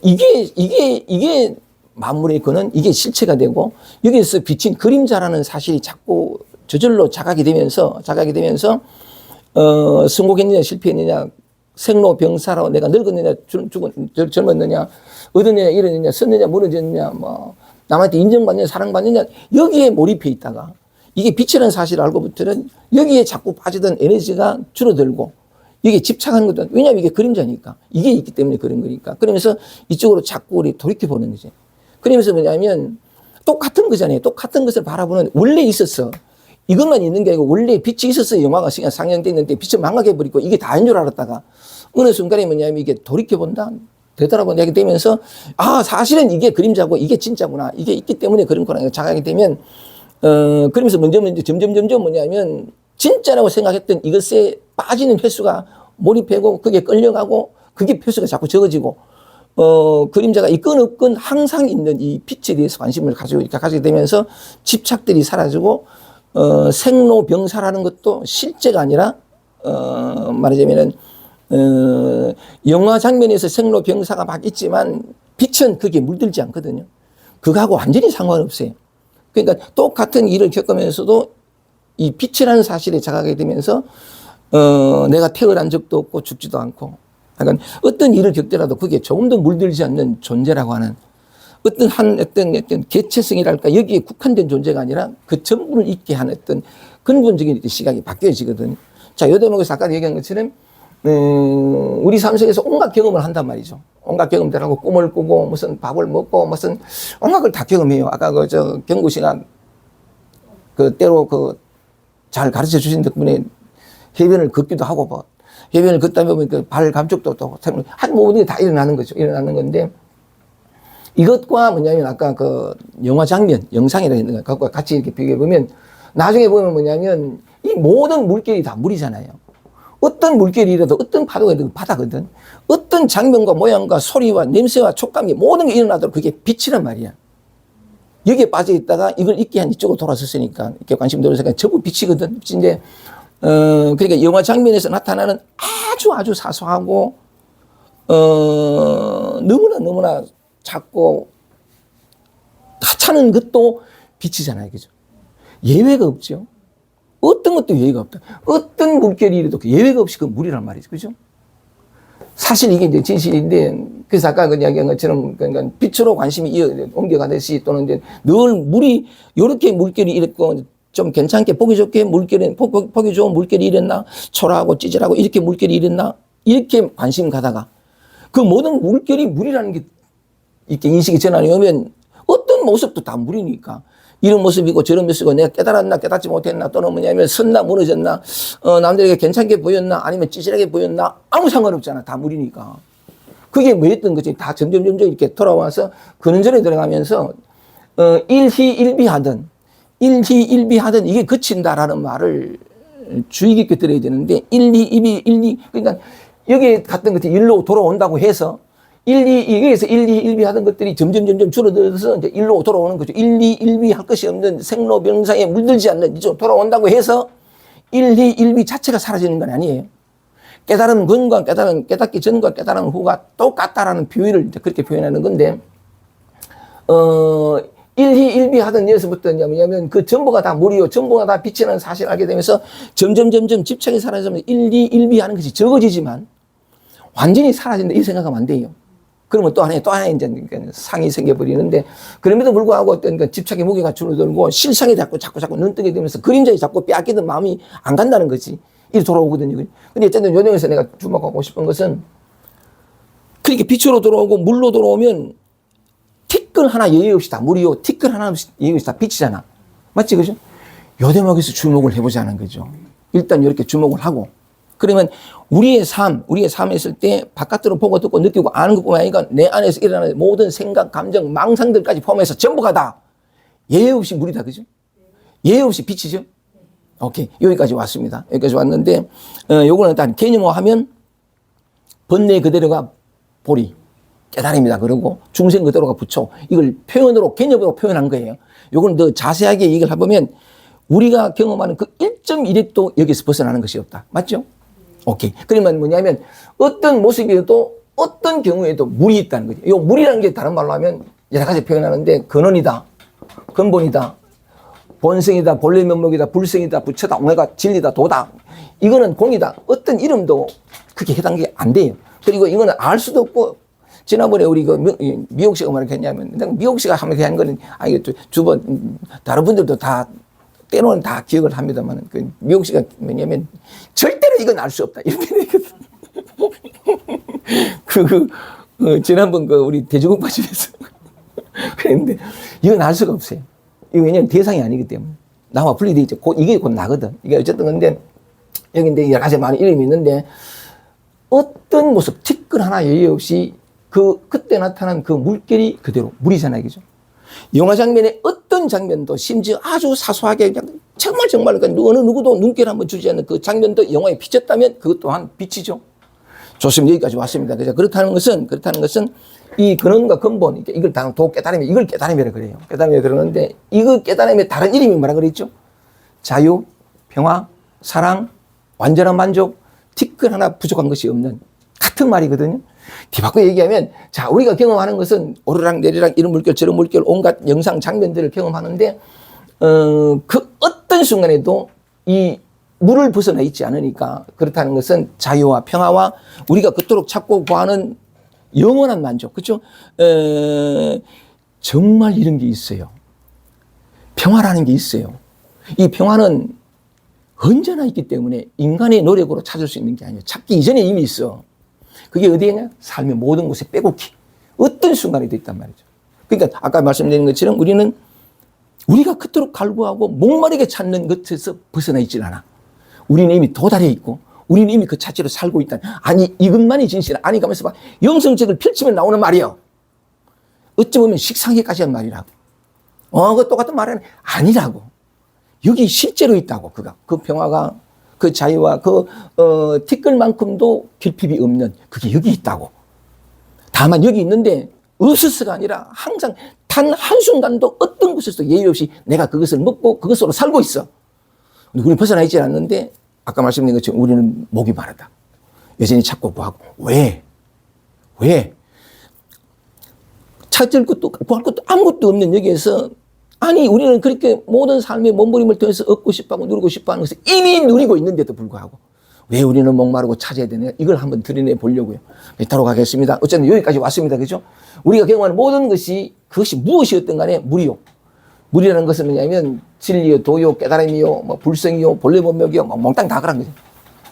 이게 만물의 근원, 이게 실체가 되고, 여기에서 비친 그림자라는 사실이 자꾸 저절로 자각이 되면서 성공했느냐 실패했느냐, 생로병사로 내가 늙었느냐 젊었느냐, 얻었느냐 잃었느냐, 섰느냐 무너졌느냐, 남한테 인정받느냐 사랑받느냐, 여기에 몰입해 있다가 이게 빛이라는 사실을 알고부터는 여기에 자꾸 빠지던 에너지가 줄어들고, 이게 집착하는 것도, 왜냐하면 이게 그림자니까, 이게 있기 때문에 그런 거니까. 그러면서 이쪽으로 자꾸 우리 돌이켜보는 거지. 그러면서 뭐냐면 똑같은 거잖아요. 똑같은 것을 바라보는, 원래 있었어. 이것만 있는 게 아니고 원래 빛이 있었어. 영화가 상영됐는데 빛을 망각해버리고 이게 다인 줄 알았다가 어느 순간에 뭐냐면 이게 돌이켜본다, 되돌아본다 이렇게 되면서, 사실은 이게 그림자고 이게 진짜구나, 이게 있기 때문에 그런 거나 자각이 되면, 그러면서 점점 뭐냐면 진짜라고 생각했던 이것에 빠지는 횟수가 몰입하고 그게 끌려가고 그게 횟수가 자꾸 적어지고, 그림자가 있건 없건 항상 있는 이 빛에 대해서 관심을 가지게 되면서 집착들이 사라지고, 생로병사라는 것도 실제가 아니라, 말하자면은, 영화 장면에서 생로병사가 막 있지만 빛은 그게 물들지 않거든요. 그거하고 완전히 상관없어요. 그러니까 똑같은 일을 겪으면서도 이 빛이라는 사실에 자각하게 되면서, 내가 태어난 적도 없고 죽지도 않고, 그러니까 어떤 일을 겪더라도 그게 조금도 물들지 않는 존재라고 하는 어떤 개체성이랄까, 여기에 국한된 존재가 아니라 그 전부를 있게 하는 어떤 근본적인 시각이 바뀌어지거든요. 자, 요 대목에서 아까 얘기한 것처럼, 우리 삶 속에서 온갖 경험을 한단 말이죠. 온갖 경험들 하고 꿈을 꾸고 무슨 밥을 먹고 무슨 온갖 걸 다 경험해요. 아까 경구 씨가 때로 잘 가르쳐 주신 덕분에 해변을 걷기도 하고, 해변을 걷다 보면 발 감촉도 또 한 모든 게 다 일어나는 거죠. 일어나는 건데, 이것과 뭐냐면 아까 영화 장면, 영상이라 했는 것과 같이 이렇게 비교해 보면, 나중에 보면 뭐냐면 이 모든 물결이 다 물이잖아요. 어떤 물결이라도 어떤 파도가 있든 바다거든. 어떤 장면과 모양과 소리와 냄새와 촉감이 모든 게 일어나도록 그게 빛이란 말이야. 여기에 빠져 있다가 이걸 잊게 한 이쪽으로 돌아섰으니까 이렇게 관심 돌아서니까 전부 빛이거든. 빛인데, 그러니까 영화 장면에서 나타나는 아주 사소하고, 너무나 작고 하찮은 것도 빛이잖아요. 그죠? 예외가 없죠. 어떤 것도 예외가 없다. 어떤 물결이 이래도 예외가 없이 그 물이란 말이죠. 그죠? 사실 이게 이제 진실인데, 그래서 아까 이야기한 것처럼, 그러니까 빛으로 관심이 옮겨가듯이, 또는 이제 늘 물이, 요렇게 물결이 이랬고, 좀 괜찮게 보기 좋게 보기 좋은 물결이 이랬나? 초라하고 찌질하고 이렇게 물결이 이랬나? 이렇게 관심 가다가 그 모든 물결이 물이라는 게 이렇게 인식이 전환이 오면 어떤 어떤 모습도 다 무리니까. 이런 모습이고 저런 모습이고 내가 깨달았나 깨닫지 못했나 또는 뭐냐면 섰나 무너졌나 남들에게 괜찮게 보였나 아니면 찌질하게 보였나 아무 상관없잖아. 다 무리니까. 그게 뭐였던 거지. 다 점점 이렇게 돌아와서 근원전에 들어가면서 일희일비하던 이게 그친다라는 말을 주의 깊게 들어야 되는데 일희 그러니까 여기에 갔던 것들이 일로 돌아온다고 해서 여기에서 일희일비하던 것들이 점점 줄어들어서 이제 일로 돌아오는 거죠. 일희일비할 것이 없는 생로병사에 물들지 않는 이쪽 돌아온다고 해서 일희일비 자체가 사라지는 건 아니에요. 깨달은 근과 깨닫기 전과 깨달은 후가 똑같다라는 비유를 이제 그렇게 표현하는 건데, 일희일비하던 여기서부터 뭐냐면 그 전부가 다 물이요, 전부가 다 빛이라는 사실을 알게 되면서 점점 집착이 사라지면서 일희일비하는 것이 적어지지만 완전히 사라진다 이 생각하면 안 돼요. 그러면 또 하나의 이제 상이 생겨버리는데, 그럼에도 불구하고 어떤 그 집착의 무게가 줄어들고 실상이 자꾸 눈뜨게 되면서 그림자에 자꾸 빼앗기던 마음이 안 간다는 거지. 이리 돌아오거든요. 근데 어쨌든 요령에서 내가 주목하고 싶은 것은 그렇게 빛으로 돌아오고 물로 돌아오면 티끌 하나 예외 없이 다 물이요, 티끌 하나 예외 없이 다 빛이잖아. 맞지, 그죠? 요 대목에서 주목을 해보자는 거죠. 일단 이렇게 주목을 하고, 그러면 우리의 삶에 있을 때 바깥으로 보고 듣고 느끼고 아는 것뿐만 아니라 내 안에서 일어나는 모든 생각, 감정, 망상들까지 포함해서 전부가 다 예외 없이 물이다, 그죠? 예외 없이 빛이죠? 오케이. 여기까지 왔습니다. 여기까지 왔는데, 요거는 일단 개념화하면 번뇌 그대로가 보리, 깨달음이다. 그러고 중생 그대로가 부처. 이걸 표현으로, 개념으로 표현한 거예요. 요거는 더 자세하게 얘기를 해보면 우리가 경험하는 그 1.1핵도 여기서 벗어나는 것이 없다. 맞죠? 오케이. 그러면 뭐냐면 어떤 모습이어도 어떤 경우에도 물이 있다는 거죠. 요 물이라는 게 다른 말로 하면 여러 가지 표현하는데 근원이다, 근본이다, 본성이다, 본래 면목이다, 불성이다, 부처다, 오메가, 진리다, 도다. 이거는 공이다. 어떤 이름도 그게 해당이 안 돼요. 그리고 이거는 알 수도 없고, 지난번에 우리 미옥 씨가 뭐라고 했냐면, 미옥 씨가 한번 한 거는, 주번, 다른 분들도 다, 때로는 다 기억을 합니다만, 미옥 씨가 뭐냐면, 절대로 이건 알 수 없다. 이렇게 얘기했거든. 지난번 우리 돼지국밥 집에서 그랬는데, 이건 알 수가 없어요. 이거 왜냐면 대상이 아니기 때문에. 나와 분리되어 있죠. 이게 곧 나거든. 이게 어쨌든 근데, 여기 이제 여러 가지 많은 이름이 있는데, 어떤 모습, 티끌 하나 예외 없이 그때 나타난 그 물결이 그대로 물이잖아요. 그죠? 영화 장면의 어떤 장면도 심지어 아주 사소하게 그냥 정말 그러니까 어느 누구도 눈길 한번 주지 않는 그 장면도 영화에 비쳤다면 그것 또한 빛이죠. 좋습니다. 여기까지 왔습니다. 그죠? 그렇다는 것은 이 근원과 근본, 이걸 다 깨달음이, 이걸 깨달음이라 그래요. 깨달음이라 그러는데, 이거 깨달음의 다른 이름이 뭐라 그랬죠? 자유, 평화, 사랑, 완전한 만족, 티끌 하나 부족한 것이 없는 같은 말이거든요. 뒤바꿔 얘기하면, 자, 우리가 경험하는 것은 오르락 내리락 이런 물결 저런 물결 온갖 영상 장면들을 경험하는데, 그 어떤 순간에도 이 물을 벗어나 있지 않으니까, 그렇다는 것은 자유와 평화와 우리가 그토록 찾고 구하는 영원한 만족, 그렇죠? 정말 이런 게 있어요. 평화라는 게 있어요. 이 평화는 언제나 있기 때문에 인간의 노력으로 찾을 수 있는 게 아니에요. 찾기 이전에 이미 있어. 그게 어디에냐? 삶의 모든 곳에 빼곡히 어떤 순간에도 있단 말이죠. 그러니까 아까 말씀드린 것처럼 우리가 그토록 갈구하고 목마르게 찾는 것에서 벗어나 있질 않아. 우리는 이미 도달해 있고 우리는 이미 그 자체로 살고 있다. 아니, 이것만이 진실. 아니, 가면서 봐. 영성책을 펼치면 나오는 말이요. 어찌 보면 식상하게까지 한 말이라고. 그 똑같은 말은 아니라고. 여기 실제로 있다고. 그 평화가, 그 자유와 티끌만큼도 결핍이 없는 그게 여기 있다고. 다만 여기 있는데 으스스가 아니라 항상 단 한순간도 어떤 곳에서도 예의 없이 내가 그것을 먹고 그것으로 살고 있어. 우리는 벗어나 있지 않는데 아까 말씀드린 것처럼 우리는 목이 마르다. 여전히 찾고 구하고. 왜? 찾을 것도 구할 것도 아무것도 없는 여기에서 아니 우리는 그렇게 모든 삶의 몸부림을 통해서 얻고 싶어하고 누리고 싶어하는 것을 이미 누리고 있는데도 불구하고 왜 우리는 목마르고 찾아야 되느냐 이걸 한번 드러내 보려고요. 다루어 가겠습니다. 어쨌든 여기까지 왔습니다. 그죠? 우리가 경험하는 모든 것이 그것이 무엇이었든 간에 물이요. 물이라는 것은 뭐냐면 진리요, 도요, 깨달음이요, 뭐 불성이요, 본래 본명이요, 뭐 몽땅 다 그런 거죠.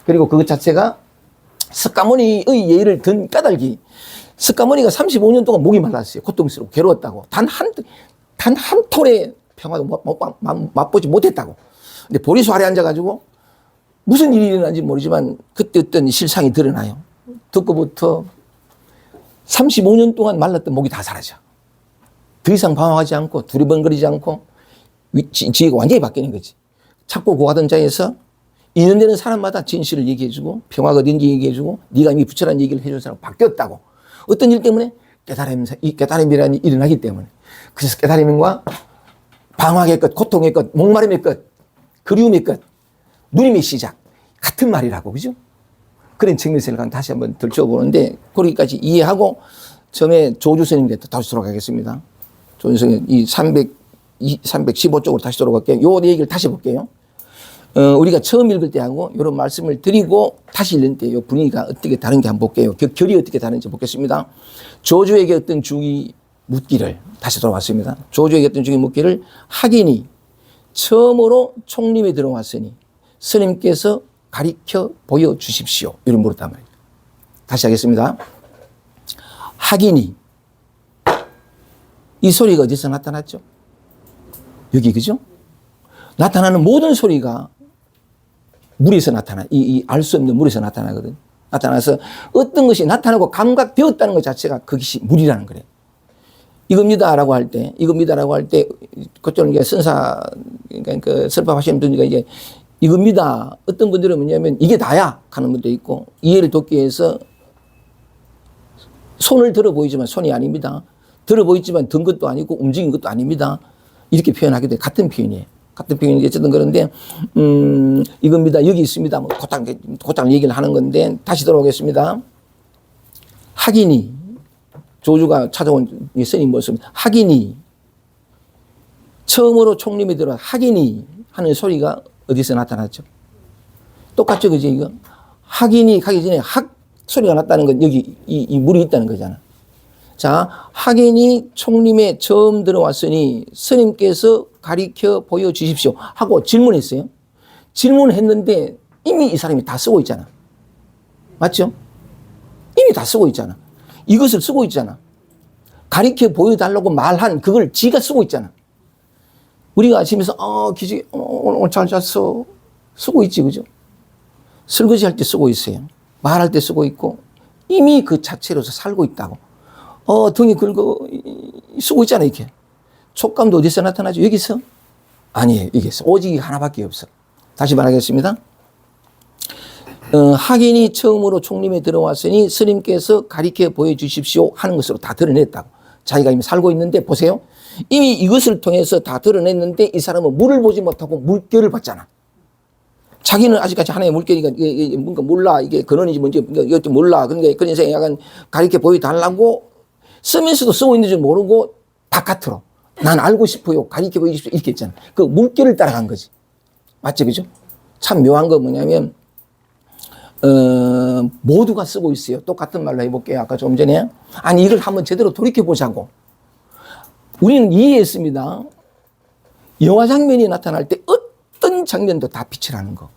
그리고 그것 자체가 석가모니의 예를 든 까닭이 석가모니가 35년 동안 목이 말랐어요. 고통스럽고 괴로웠다고. 단 단 한 톨의 평화도 맛보지 못했다고. 근데 보리수 아래 앉아가지고 무슨 일이 일어난지 모르지만 그때 어떤 실상이 드러나요. 듣고부터 35년 동안 말랐던 목이 다 사라져. 더 이상 방황하지 않고 두리번거리지 않고 지혜가 완전히 바뀌는 거지. 찾고 구하던 자에서 인연되는 사람마다 진실을 얘기해주고 평화가 어딘지 얘기해주고 네가 이미 부처라는 얘기를 해준 사람 바뀌었다고. 어떤 일 때문에? 깨달음이라는 일이 일어나기 때문에. 그래서 깨달음과 방황의 끝, 고통의 끝, 목마름의 끝, 그리움의 끝, 누림의 시작 같은 말이라고. 그죠? 그런 측면에서 다시 한번 들춰보는데 거기까지 이해하고 처음에 조주스님께 다시 돌아가겠습니다. 조주스님 이 315쪽으로 다시 돌아갈게요. 요 얘기를 다시 볼게요. 우리가 처음 읽을 때하고 이런 말씀을 드리고 다시 읽는 때 이 분위기가 어떻게 다른지 한번 볼게요. 결이 어떻게 다른지 보겠습니다. 조주에게 어떤 중이 묻기를 다시 돌아왔습니다. 조주에게 어떤 중이 묻기를 하기니 처음으로 총림에 들어왔으니 스님께서 가리켜 보여주십시오. 이런 물었단 말이에요. 다시 하겠습니다. 하기니 이 소리가 어디서 나타났죠? 여기 그죠? 나타나는 모든 소리가 물에서 나타나. 알 수 없는 물에서 나타나거든. 나타나서 어떤 것이 나타나고 감각되었다는 것 자체가 그것이 물이라는 거래요. 이겁니다라고 할 때, 그쪽은 이제 선사, 그러니까 설법하시는 분들이 이제 이겁니다. 어떤 분들은 뭐냐면 이게 다야 하는 분도 있고 이해를 돕기 위해서 손을 들어 보이지만 손이 아닙니다. 들어 보이지만 든 것도 아니고 움직인 것도 아닙니다. 이렇게 표현하게 돼. 같은 표현이에요. 같은 표현이 어쨌든 그런데 이겁니다. 여기 있습니다. 뭐 곧장 얘기를 하는 건데 다시 돌아오겠습니다. 하기니 조주가 찾아온 스님 모습 하기니 처음으로 총림이 들어 하기니 하는 소리가 어디서 나타났죠? 똑같죠, 그죠? 이거 하기니 하기 전에 학 소리가 났다는 건 여기 이 물이 있다는 거잖아. 자, 하기니 총림에 처음 들어왔으니 스님께서 가리켜 보여주십시오 하고 질문했어요. 질문했는데 이미 이 사람이 다 쓰고 있잖아. 맞죠? 이미 다 쓰고 있잖아. 이것을 쓰고 있잖아. 가리켜 보여달라고 말한 그걸 지가 쓰고 있잖아. 우리가 아침에서 기지 오늘 잘 잤어. 쓰고 있지, 그죠? 설거지 할 때 쓰고 있어요. 말할 때 쓰고 있고 이미 그 자체로서 살고 있다고. 등이 긁어 쓰고 있잖아, 이렇게. 촉감도 어디서 나타나죠? 여기서? 아니에요, 여기서. 오직 하나밖에 없어. 다시 말하겠습니다. 하긴이 처음으로 총림에 들어왔으니 스님께서 가리켜 보여주십시오 하는 것으로 다 드러냈다고. 자기가 이미 살고 있는데 보세요. 이미 이것을 통해서 다 드러냈는데 이 사람은 물을 보지 못하고 물결을 봤잖아. 자기는 아직까지 하나의 물결이니까 뭔가 몰라. 이게 근원인지 뭔지 이것도 몰라. 그러니까 그래서 약간 가리켜 보여달라고 쓰면서도 쓰고 있는지 모르고 바깥으로 난 알고 싶어요. 가리켜 보여주십시오. 이렇게 했잖아. 그 물결을 따라간 거지. 맞지, 그죠? 참 묘한 건 뭐냐면 모두가 쓰고 있어요. 똑같은 말로 해볼게요. 아까 좀 전에. 아니, 이걸 한번 제대로 돌이켜보자고. 우리는 이해했습니다. 영화 장면이 나타날 때 어떤 장면도 다 빛을 하는 거.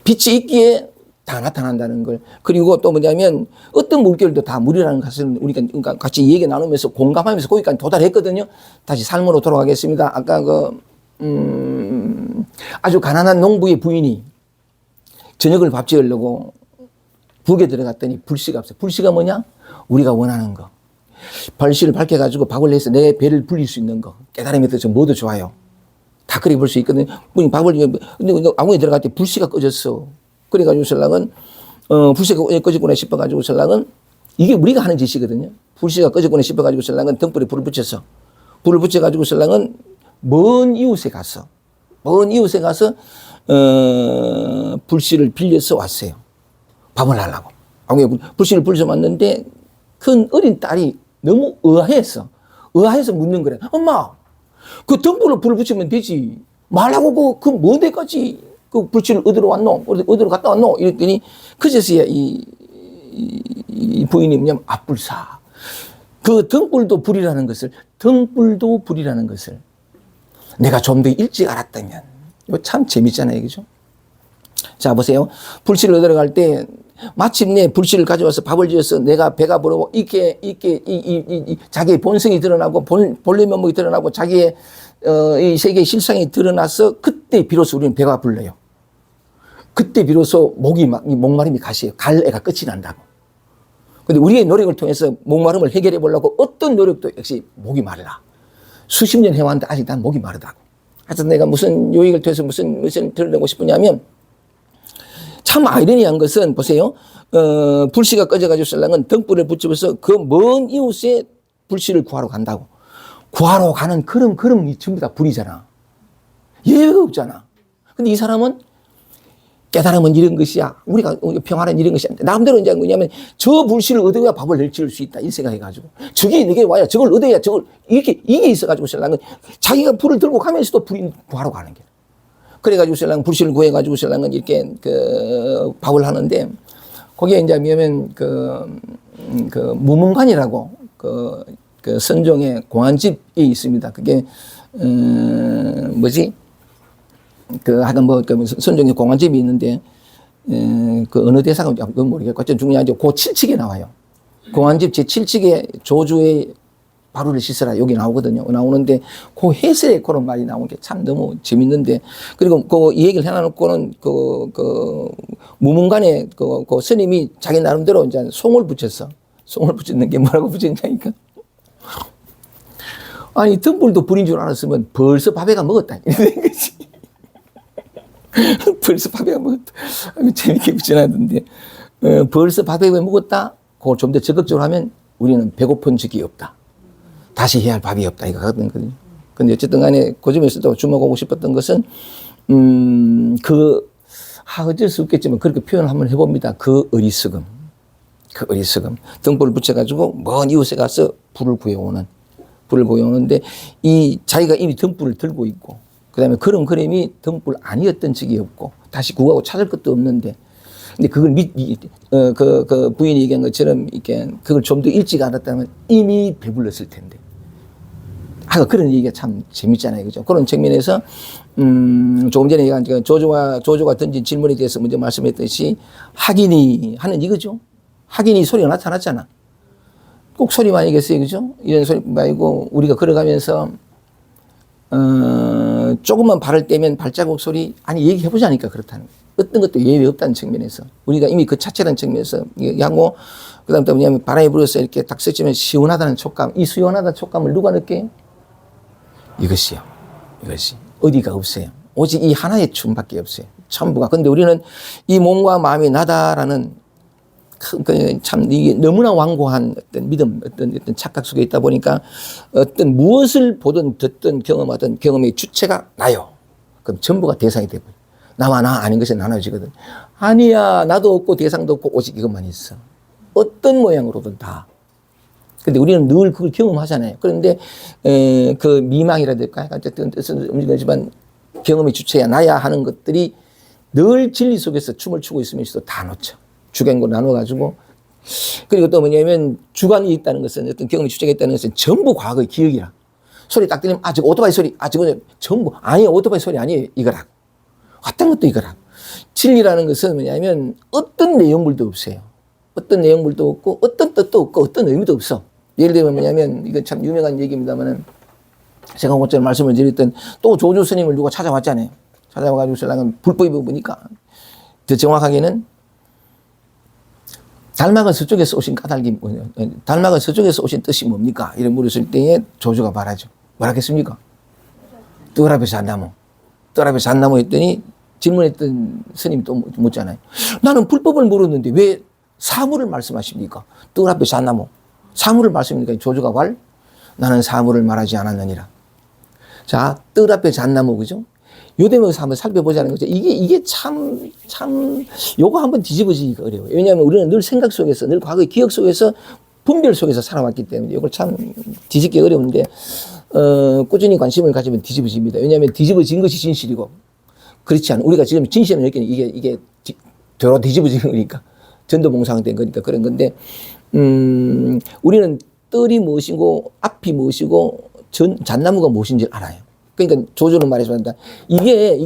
빛이 있기에 다 나타난다는 걸. 그리고 또 뭐냐면 어떤 물결도 다 물이라는 것을 우리가 같이 얘기 나누면서 공감하면서 거기까지 도달했거든요. 다시 삶으로 돌아가겠습니다. 아까 아주 가난한 농부의 부인이 저녁을 밥 지으려고 북에 들어갔더니 불씨가 없어요. 불씨가 뭐냐? 우리가 원하는 거. 불씨를 밝혀가지고 밥을 내서 내 배를 불릴 수 있는 거. 깨달음에 대해서 뭐도 좋아요. 다 끓여 볼 수 있거든요. 밥을, 근데 아무에 들어갈 때 불씨가 꺼졌어. 그래가지고 신랑은, 불씨가 꺼졌구나 싶어가지고 신랑은, 이게 우리가 하는 짓이거든요. 불씨가 꺼졌구나 싶어가지고 신랑은 등불에 불을 붙였어. 불을 붙여가지고 신랑은 먼 이웃에 가서, 불씨를 빌려서 왔어요. 밥을 하려고. 불씨를 빌려서 왔는데 큰 어린 딸이 너무 의아해서 묻는 거래. 엄마, 그 등불을 불을 붙이면 되지. 말하고 그 먼 데까지 그 불씨를 어디로 왔노? 어디로 갔다 왔노? 이랬더니 그제서야 이 부인이 뭐냐면 앞불사. 그 등불도 불이라는 것을 내가 좀 더 일찍 알았다면. 이거 참 재밌잖아요. 그죠? 자, 보세요. 불씨를 얻으러 갈 때 마침내 불씨를 가져와서 밥을 지어서 내가 배가 부르고 이렇게 자기의 본성이 드러나고 본래 면목이 드러나고 자기의 이 세계의 실상이 드러나서 그때 비로소 우리는 배가 불러요. 그때 비로소 목마름이 가시요. 갈 애가 끝이 난다고. 근데 우리의 노력을 통해서 목마름을 해결해 보려고 어떤 노력도 역시 목이 마르다. 수십 년 해왔는데 아직 난 목이 마르다고. 하여튼 내가 무슨 요익을 통해서 무슨 들으려고 싶으냐면 참 아이러니한 것은 보세요. 불씨가 꺼져가지고 신랑은 등불을 붙여서 그 먼 이웃에 불씨를 구하러 간다고. 구하러 가는 걸음이 전부 다 불이잖아. 예외가 없잖아. 근데 이 사람은 깨달음은 이런 것이야. 우리가 평화는 이런 것이야. 남대로 이제 뭐냐면 저 불씨를 얻어야 밥을 낼지을 수 있다. 이 생각해가지고. 저게 내게 와야 저걸 얻어야 저걸 이게 있어가지고 신랑은 자기가 불을 들고 가면서도 불이 구하러 가는 거야. 그래가지고 신랑은 불씨를 구해가지고 신랑은 이렇게 밥을 하는데 거기에 이제 뭐냐면 무문관이라고 그 선종의 공안집이 있습니다. 그게 뭐지? 하여튼 선종의 공안집이 있는데 그 어느 대사가 모르겠고 좀 중요하죠. 그 7칙에 나와요. 공안집 제 7칙에 조주의 바루를 씻어라 여기 나오거든요. 나오는데 그 해설에 그런 말이 나오는 게 참 너무 재밌는데 그리고 이 얘기를 해놔놓고는 무문관에 그 스님이 자기 나름대로 이제 송을 붙였는 게 뭐라고 붙였냐니까. 아니 등불도 불인 줄 알았으면 벌써 밥에가 먹었다 이런 거지. 벌써 밥에가 먹었다. 재밌게 붙여놨는데 벌써 밥에가 먹었다. 그걸 좀 더 적극적으로 하면 우리는 배고픈 적이 없다. 다시 해야 할 밥이 없다. 이거 같거든요. 근데 어쨌든 간에 그 점에서도 주목하고 싶었던 것은, 어쩔 수 없겠지만 그렇게 표현을 한번 해봅니다. 그 어리석음. 등불을 붙여가지고 먼 이웃에 가서 불을 구해오는데 자기가 이미 등불을 들고 있고, 그 다음에 그림이 등불 아니었던 적이 없고, 다시 구하고 찾을 것도 없는데, 근데 그걸 그 부인이 얘기한 것처럼 이렇게 그걸 좀 더 일찍 알았다면 이미 배불렀을 텐데. 그런 얘기가 참 재밌잖아요. 그죠? 그런 측면에서, 조금 전에 얘기한 조조가 던진 질문에 대해서 먼저 말씀했듯이 확인이 하는 이거죠. 확인이 소리가 나타났잖아. 꼭 소리만 얘기했어요. 그죠? 이런 소리 말고 우리가 걸어가면서, 조금만 발을 떼면 발자국 소리, 얘기해보자니까 그렇다는 거예요. 어떤 것도 예외 없다는 측면에서. 우리가 이미 그 자체라는 측면에서 얘기하고, 그 다음 또 뭐냐면 바람이 불어서 이렇게 딱 스치면 시원하다는 촉감. 이 시원하다는 촉감을 누가 느껴요? 이것이. 어디가 없어요. 오직 이 하나의 춤밖에 없어요. 전부가. 근데 우리는 이 몸과 마음이 나다라는 참 이게 너무나 완고한 어떤 믿음, 어떤 착각 속에 있다 보니까 어떤 무엇을 보든 듣든 경험하든 경험의 주체가 나요. 그럼 전부가 대상이 되고 나와 나 아닌 것이 나눠지거든. 아니야. 나도 없고 대상도 없고 오직 이것만 있어. 어떤 모양으로든 다. 근데 우리는 늘 그걸 경험하잖아요. 그런데 그 미망이라든가 어쨌든 뜻은 움직이지만 경험의 주체야 나야 하는 것들이 늘 진리 속에서 춤을 추고 있으면서도 다 놓쳐. 주객으로 나눠가지고. 그리고 또 뭐냐면 주관이 있다는 것은 어떤 경험의 주체가 있다는 것은 전부 과거의 기억이라. 소리 딱 들리면 저거 오토바이 소리. 저거 전부 아니에요. 오토바이 소리 아니에요. 이거라고. 어떤 것도 이거라고. 진리라는 것은 뭐냐면 어떤 내용물도 없어요. 어떤 내용물도 없고 어떤 뜻도 없고 어떤 의미도 없어. 예를 들면 뭐냐면 이건 참 유명한 얘기입니다만은 제가 어제 말씀을 드렸던 또 조조 스님을 누가 찾아왔잖아요. 찾아와가지고 신랑은 불법이 보니까 더 정확하게는 달막은 서쪽에서 오신 까닭이 뭐냐. 달막은 서쪽에서 오신 뜻이 뭡니까? 이런 물었을 때에 조조가 말하죠. 뭐라겠습니까? 뜰 앞에 잣나무. 뜰 앞에 잣나무 했더니 질문했던 스님이 또 묻잖아요. 나는 불법을 물었는데 왜 사물을 말씀하십니까? 뜰 앞에 잣나무. 사물을 말씀하니까 조조가 나는 사물을 말하지 않았느니라. 자, 뜰 앞에 잣나무, 그죠? 요 대목에서 한번 살펴보자는 거죠. 이게 참, 요거 한번 뒤집어지기가 어려워요. 왜냐하면 우리는 늘 생각 속에서, 늘 과거의 기억 속에서, 분별 속에서 살아왔기 때문에 이걸 참 뒤집기 어려운데, 꾸준히 관심을 가지면 뒤집어집니다. 왜냐하면 뒤집어진 것이 진실이고, 그렇지 않은, 우리가 지금 진실을 느끼는 이게 되로 뒤집어진 거니까, 전도봉상된 거니까 그런 건데, 우리는 뜰이 무엇이고, 앞이 무엇이고, 잣나무가 무엇인지 알아요. 그러니까 조조는 이게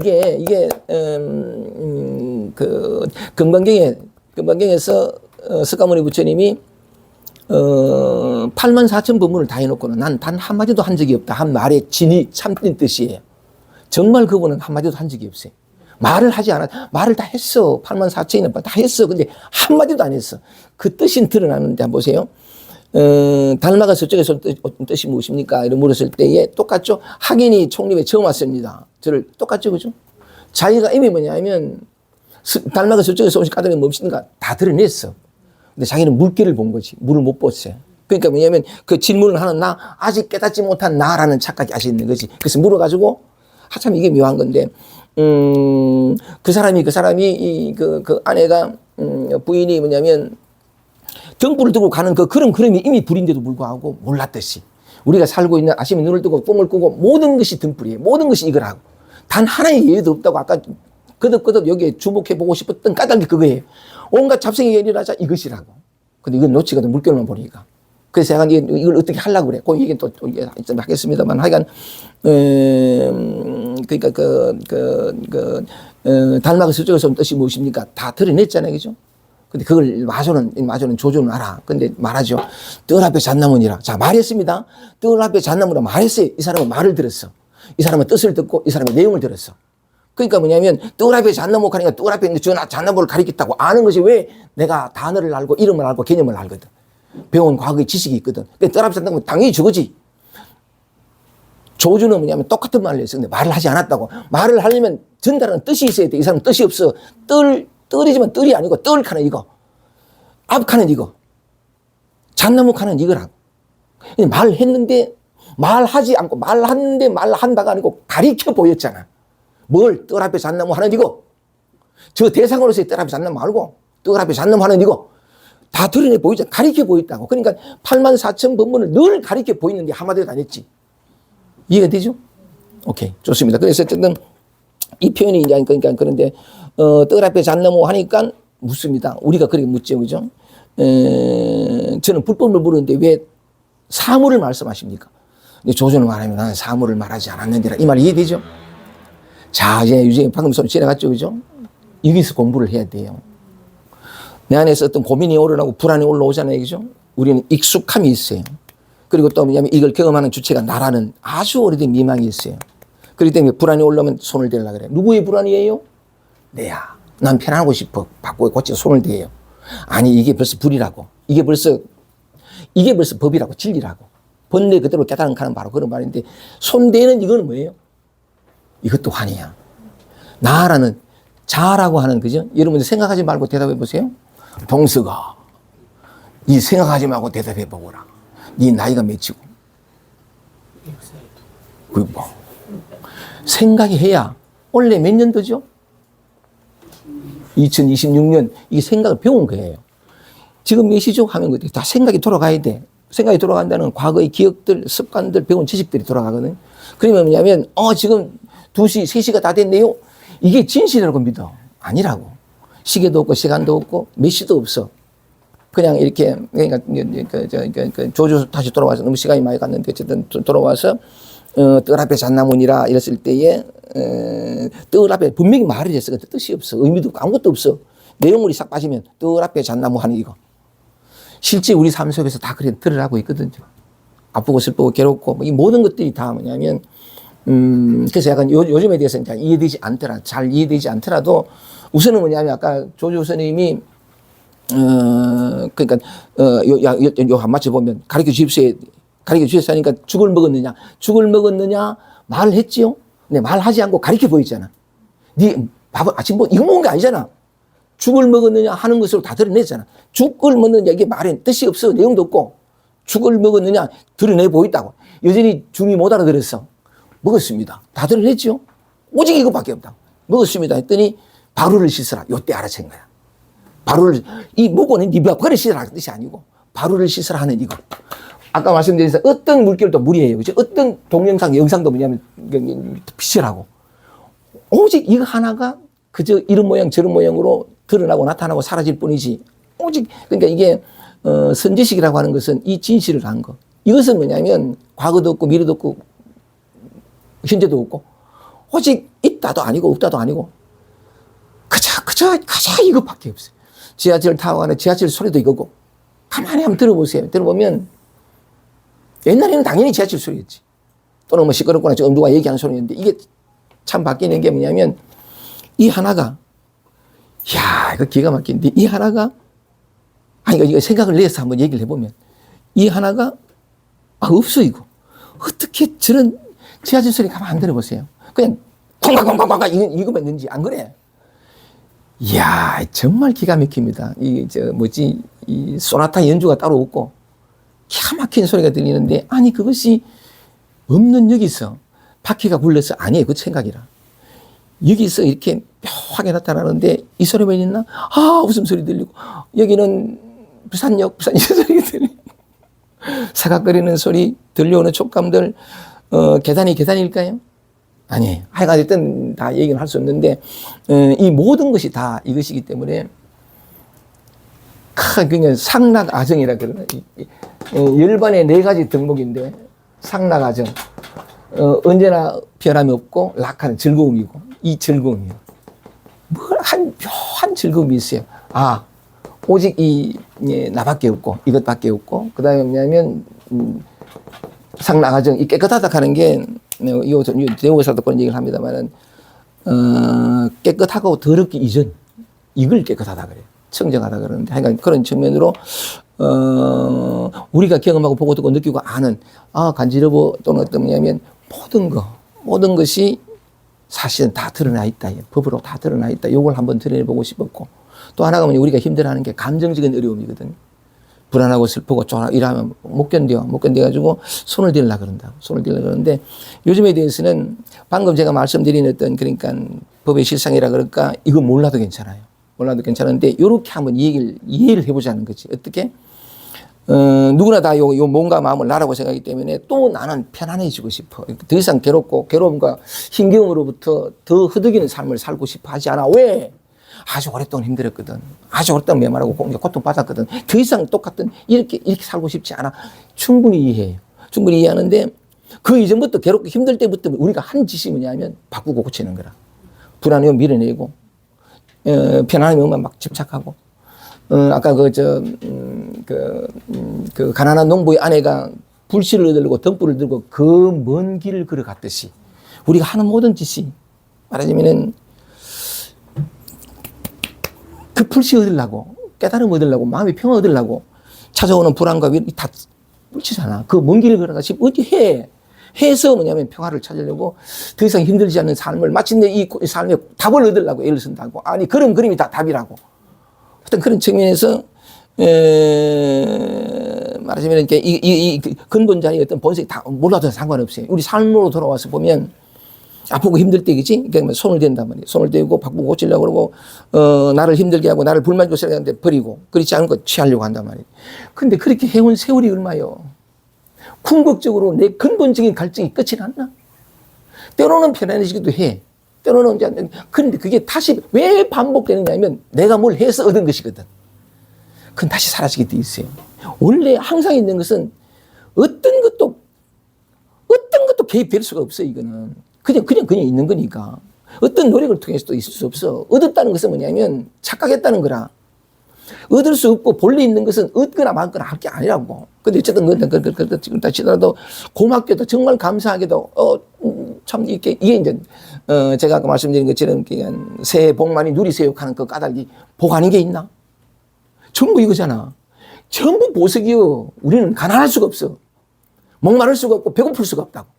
건강경에 그 만경에서 석가모니 부처님이 84,000 법문을 다 해놓고는 난 단 한마디도 한 적이 없다. 한 말의 진이 참된 뜻이에요. 정말 그분은 한마디도 한 적이 없어요. 말을 하지 않아. 말을 다 했어. 84,000이나 다 했어. 근데 한마디도 안 했어. 그 뜻이 드러나는데 한번 보세요. 달마가 서쪽에서 뜻이 무엇입니까? 이런 물었을 때에 똑같죠. 학인이 총림에 처음 왔습니다. 저를 똑같죠. 그죠? 자기가 이미 뭐냐면 달마가 서쪽에서 오신 까닭이 무엇인가 다 드러냈어. 근데 자기는 물결을 본 거지. 물을 못 봤어요. 그러니까 뭐냐면 그 질문을 하는 나, 아직 깨닫지 못한 나라는 착각이 아직 있는 거지. 그래서 물어가지고, 참 이게 묘한 건데, 그 사람이 그 아내가, 부인이 뭐냐면 등불을 들고 가는 그런 그림이 이미 불인데도 불구하고 몰랐듯이 우리가 살고 있는 아침에 눈을 뜨고 꿈을 꾸고 모든 것이 등불이에요. 모든 것이 이거라고. 단 하나의 예외도 없다고 아까 거듭거듭 여기에 주목해 보고 싶었던 까닭이 그거예요. 온갖 잡생이 일어나자 이것이라고. 근데 이건 놓치거든, 물결만 보니까. 그래서 제가 이걸 어떻게 하려고 그래. 그 얘기는 또 하겠습니다만 하여간, 그러니까 달마가 서쪽에서 온 뜻이 무엇입니까? 다 드러냈잖아요. 그죠? 근데 그걸 마조는 조조는 알아. 근데 말하죠. 뜰 앞에 잣나무니라. 자, 말했습니다. 뜰 앞에 잣나무라 말했어요. 이 사람은 말을 들었어. 이 사람은 뜻을 듣고 이 사람의 내용을 들었어. 그러니까 뭐냐면 뜰 앞에 잣나무 가니까 뜰 앞에 있는 저 잣나무를 가리켰다고 아는 것이 왜 내가 단어를 알고 이름을 알고 개념을 알거든. 배운 과거의 지식이 있거든. 그러니까 뜰 앞에 잣나무 당연히 저거지. 조주는 뭐냐면 똑같은 말을 했어. 근데 말을 하지 않았다고. 말을 하려면 전달하는 뜻이 있어야 돼. 이 사람은 뜻이 없어. 뜰이지만 뜰이 아니고 뜰 칸은 이거. 앞 칸은 이거. 잣나무 칸은 이거라고. 말했는데 말하지 않고 말하는데 말한다가 아니고 가리켜 보였잖아. 뭘? 뜰 앞에 잣나무 하는 이거. 저 대상으로서의 뜰 앞에 잣나무 말고 뜰 앞에 잣나무 하는 이거. 다 드러내 보이잖아. 가리켜 보였다고. 그러니까 84,000 법문을 늘 가리켜 보이는데 한마디도 안 했지. 이해가 되죠? 오케이. 좋습니다. 그래서 어쨌든 이 표현이 이제 그러니까 그런데 뜰 앞에 잣나무 하니까 묻습니다. 우리가 그렇게 묻죠. 그죠? 저는 불법을 물었는데 왜 사물을 말씀하십니까? 근데 조조는 말하면 나는 사물을 말하지 않았는데라. 이 말 이해되죠? 자, 이제 유정이 방금 손 지나갔죠. 그죠? 여기서 공부를 해야 돼요. 내 안에서 어떤 고민이 오르고 불안이 올라오잖아요. 그죠? 우리는 익숙함이 있어요. 그리고 또 뭐냐면 이걸 경험하는 주체가 나라는 아주 오래된 미망이 있어요. 그렇기 때문에 불안이 올라오면 손을 대려고 그래. 누구의 불안이에요? 내야. 난 편안하고 싶어. 바꾸고 고치고 손을 대요. 아니, 이게 벌써 불이라고. 이게 벌써 법이라고, 진리라고. 본래 그대로 깨달은 가는 바로 그런 말인데, 손대는 이거는 뭐예요? 이것도 환희야. 나라는 자라고 하는, 그죠? 여러분들 생각하지 말고 대답해 보세요. 동서가, 이 생각하지 말고 대답해 보거라. 네 나이가 몇이고. 그리고 뭐. 생각이 해야. 원래 몇 년도죠? 2026년. 이게 생각을 배운 거예요. 지금 몇 시죠? 하면 다 생각이 돌아가야 돼. 생각이 돌아간다는 과거의 기억들, 습관들, 배운 지식들이 돌아가거든. 그러면 뭐냐면, 지금 2시, 3시가 다 됐네요. 이게 진실이라고 믿어. 아니라고. 시계도 없고, 시간도 없고, 몇 시도 없어. 그냥 이렇게, 그러니까, 조조 다시 돌아와서 너무 시간이 많이 갔는데, 어쨌든 돌아와서, 뜰 앞에 잣나무니라 이랬을 때에, 뜰 앞에 분명히 말을 했어. 근데 뜻이 없어. 의미도 없고 아무것도 없어. 내용물이 싹 빠지면 뜰 앞에 잣나무 하는 이거. 실제 우리 삶 속에서 다 그래 드러나고 있거든요. 아프고 슬프고 괴롭고 이 모든 것들이 다 뭐냐면 그래서 약간 요즘에 대해서는 잘 이해되지 않더라도 우선은 뭐냐면 아까 조조 스님이 그러니까 요 한 마치 보면 가르쳐 주셨으니까 죽을 먹었느냐 말을 했지요. 근데 말하지 않고 가르쳐 보였잖아. 네 밥을 아침 뭐 이거 먹은 게 아니잖아. 죽을 먹었느냐 하는 것으로 다 드러냈잖아. 죽을 먹느냐 이게 말에 뜻이 없어. 내용도 없고. 죽을 먹었느냐 드러내 보였다고. 여전히 중이 못 알아들었어. 먹었습니다. 다 드러냈죠. 오직 이것밖에 없다. 먹었습니다 했더니 바로를 씻으라. 요때 알아챈 거야. 바로를 이 먹고는 네 밥을 씻으라 하는 뜻이 아니고 바로를 씻으라 하는 이거. 아까 말씀드린 어떤 물결도 물이에요. 그죠? 어떤 동영상, 영상도 뭐냐면 빛이라고. 오직 이거 하나가 그저 이런 모양 저런 모양으로 드러나고 나타나고 사라질 뿐이지. 오직 그러니까 이게 선지식이라고 하는 것은 이 진실을 한 거. 이것은 뭐냐면 과거도 없고 미래도 없고 현재도 없고 오직 있다도 아니고 없다도 아니고 그저 이것밖에 없어요. 지하철 타고 가는 지하철 소리도 이거고. 가만히 한번 들어보세요. 들어보면 옛날에는 당연히 지하철 소리였지. 또는 뭐 시끄럽거나 지금 누가 얘기하는 소리였는데 이게 참 바뀌는 게 뭐냐면 이 하나가 야 이거 기가 막힌데 이 하나가 아니 이거 생각을 내서 한번 얘기를 해보면 이 하나가 없어 이거. 어떻게 저런 지하철 소리 가만 안 들어보세요. 그냥 콩콩콩콩콩 이거만 있는지 안 그래? 이야 정말 기가 막힙니다. 이 소나타 연주가 따로 없고 기가 막힌 소리가 들리는데 아니 그것이 없는 여기서 바퀴가 굴러서 아니에요. 그 생각이라. 여기서 이렇게 묘하게 나타나는데 이 소리만 있나? 웃음소리 들리고 여기는 부산역 소리 들리고 사각거리는 소리 들려오는 촉감들 계단일까요? 아니에요. 하여간 일단 다 얘기는 할 수 없는데 이 모든 것이 다 이것이기 때문에 그냥 상락아정이라 그러나 열반의 4가지 덕목인데 상락아정 언제나 변함이 없고 lạc 하는 즐거움이고 이 즐거움이요. 묘한 즐거움이 있어요. 오직 나밖에 없고 이것밖에 없고 그 다음에 뭐냐면 상락아정 이 깨끗하다 하는 게 대우사도 그런 얘기를 합니다만은 깨끗하고 더럽기 이전 이걸 깨끗하다 그래요. 청정하다 그러는데 하여간 그런 측면으로 우리가 경험하고 보고 듣고 느끼고 아는 간지러워 또는 어떤 뭐냐면 모든 것이 사실은 다 드러나 있다. 법으로 다 드러나 있다. 이걸 한번 드러내보고 싶었고 또 하나가 뭐냐 우리가 힘들어하는 게 감정적인 어려움이거든요. 불안하고 슬프고 이러면 못 견뎌가지고 손을 들으려고 그런다. 손을 들으려고 그러는데 요즘에 대해서는 방금 제가 말씀드린 어떤 그러니까 법의 실상이라 그럴까 이거 몰라도 괜찮아요. 몰라도 괜찮은데 이렇게 한번 이해를 해보자는 거지. 어떻게? 누구나 다 요 몸과 마음을 나라고 생각하기 때문에 또 나는 편안해지고 싶어. 더 이상 괴로움과 힘겨움으로부터 더 흐득이는 삶을 살고 싶어 하지 않아. 왜? 아주 오랫동안 힘들었거든. 아주 오랫동안 메말하고 고통받았거든. 더 이상 똑같은 이렇게 살고 싶지 않아. 충분히 이해해요. 충분히 이해하는데 그 이전부터 괴롭고 힘들 때부터 우리가 한 짓이 뭐냐면 바꾸고 고치는 거라. 불안해요 밀어내고 편안함에만 막 집착하고 아까 그 가난한 농부의 아내가 불씨를 들고 등불을 들고 그 먼 길을 걸어갔듯이 우리가 하는 모든 짓이 말하자면은 그 불씨 얻으려고 깨달음 얻으려고 마음의 평화 얻으려고 찾아오는 불안과 위로 다 불치잖아. 그 먼 길을 걸어가시 어디 해서 뭐냐면 평화를 찾으려고 더 이상 힘들지 않는 삶을 마침내 이 삶에 답을 얻으려고 애를 쓴다고. 아니 그림이 다 답이라고. 어떤 그런 측면에서 말하자면 이렇게 이 근본자의 어떤 본색이 다 몰라도 상관없어요. 우리 삶으로 돌아와서 보면 아프고 힘들 때, 그치? 그러니까 손을 댄단 말이에요. 손을 대고 바꾸고 고치려고 그러고, 나를 힘들게 하고, 나를 불만지고 생각하는데 버리고, 그렇지 않은 거 취하려고 한단 말이에요. 근데 그렇게 해온 세월이 얼마요? 궁극적으로 내 근본적인 갈증이 끝이 났나? 때로는 편안해지기도 해. 때로는 이제, 그런데 그게 다시 왜 반복되느냐 하면 내가 뭘 해서 얻은 것이거든. 그건 다시 사라지게 돼 있어요. 원래 항상 있는 것은 어떤 것도 개입될 수가 없어, 이거는. 그냥 있는 거니까. 어떤 노력을 통해서도 있을 수 없어. 얻었다는 것은 뭐냐면 착각했다는 거라. 얻을 수 없고 본래 있는 것은 얻거나 말거나 할 게 아니라고. 근데 어쨌든 그렇다 치더라도 고맙게도 정말 감사하게도 참 이게 이제 제가 아까 말씀드린 것처럼 새해 복 많이 누리세요 하는 그 까닭이 복 아닌 게 있나? 전부 이거잖아. 전부 보석이요. 우리는 가난할 수가 없어. 목마를 수가 없고 배고플 수가 없다고.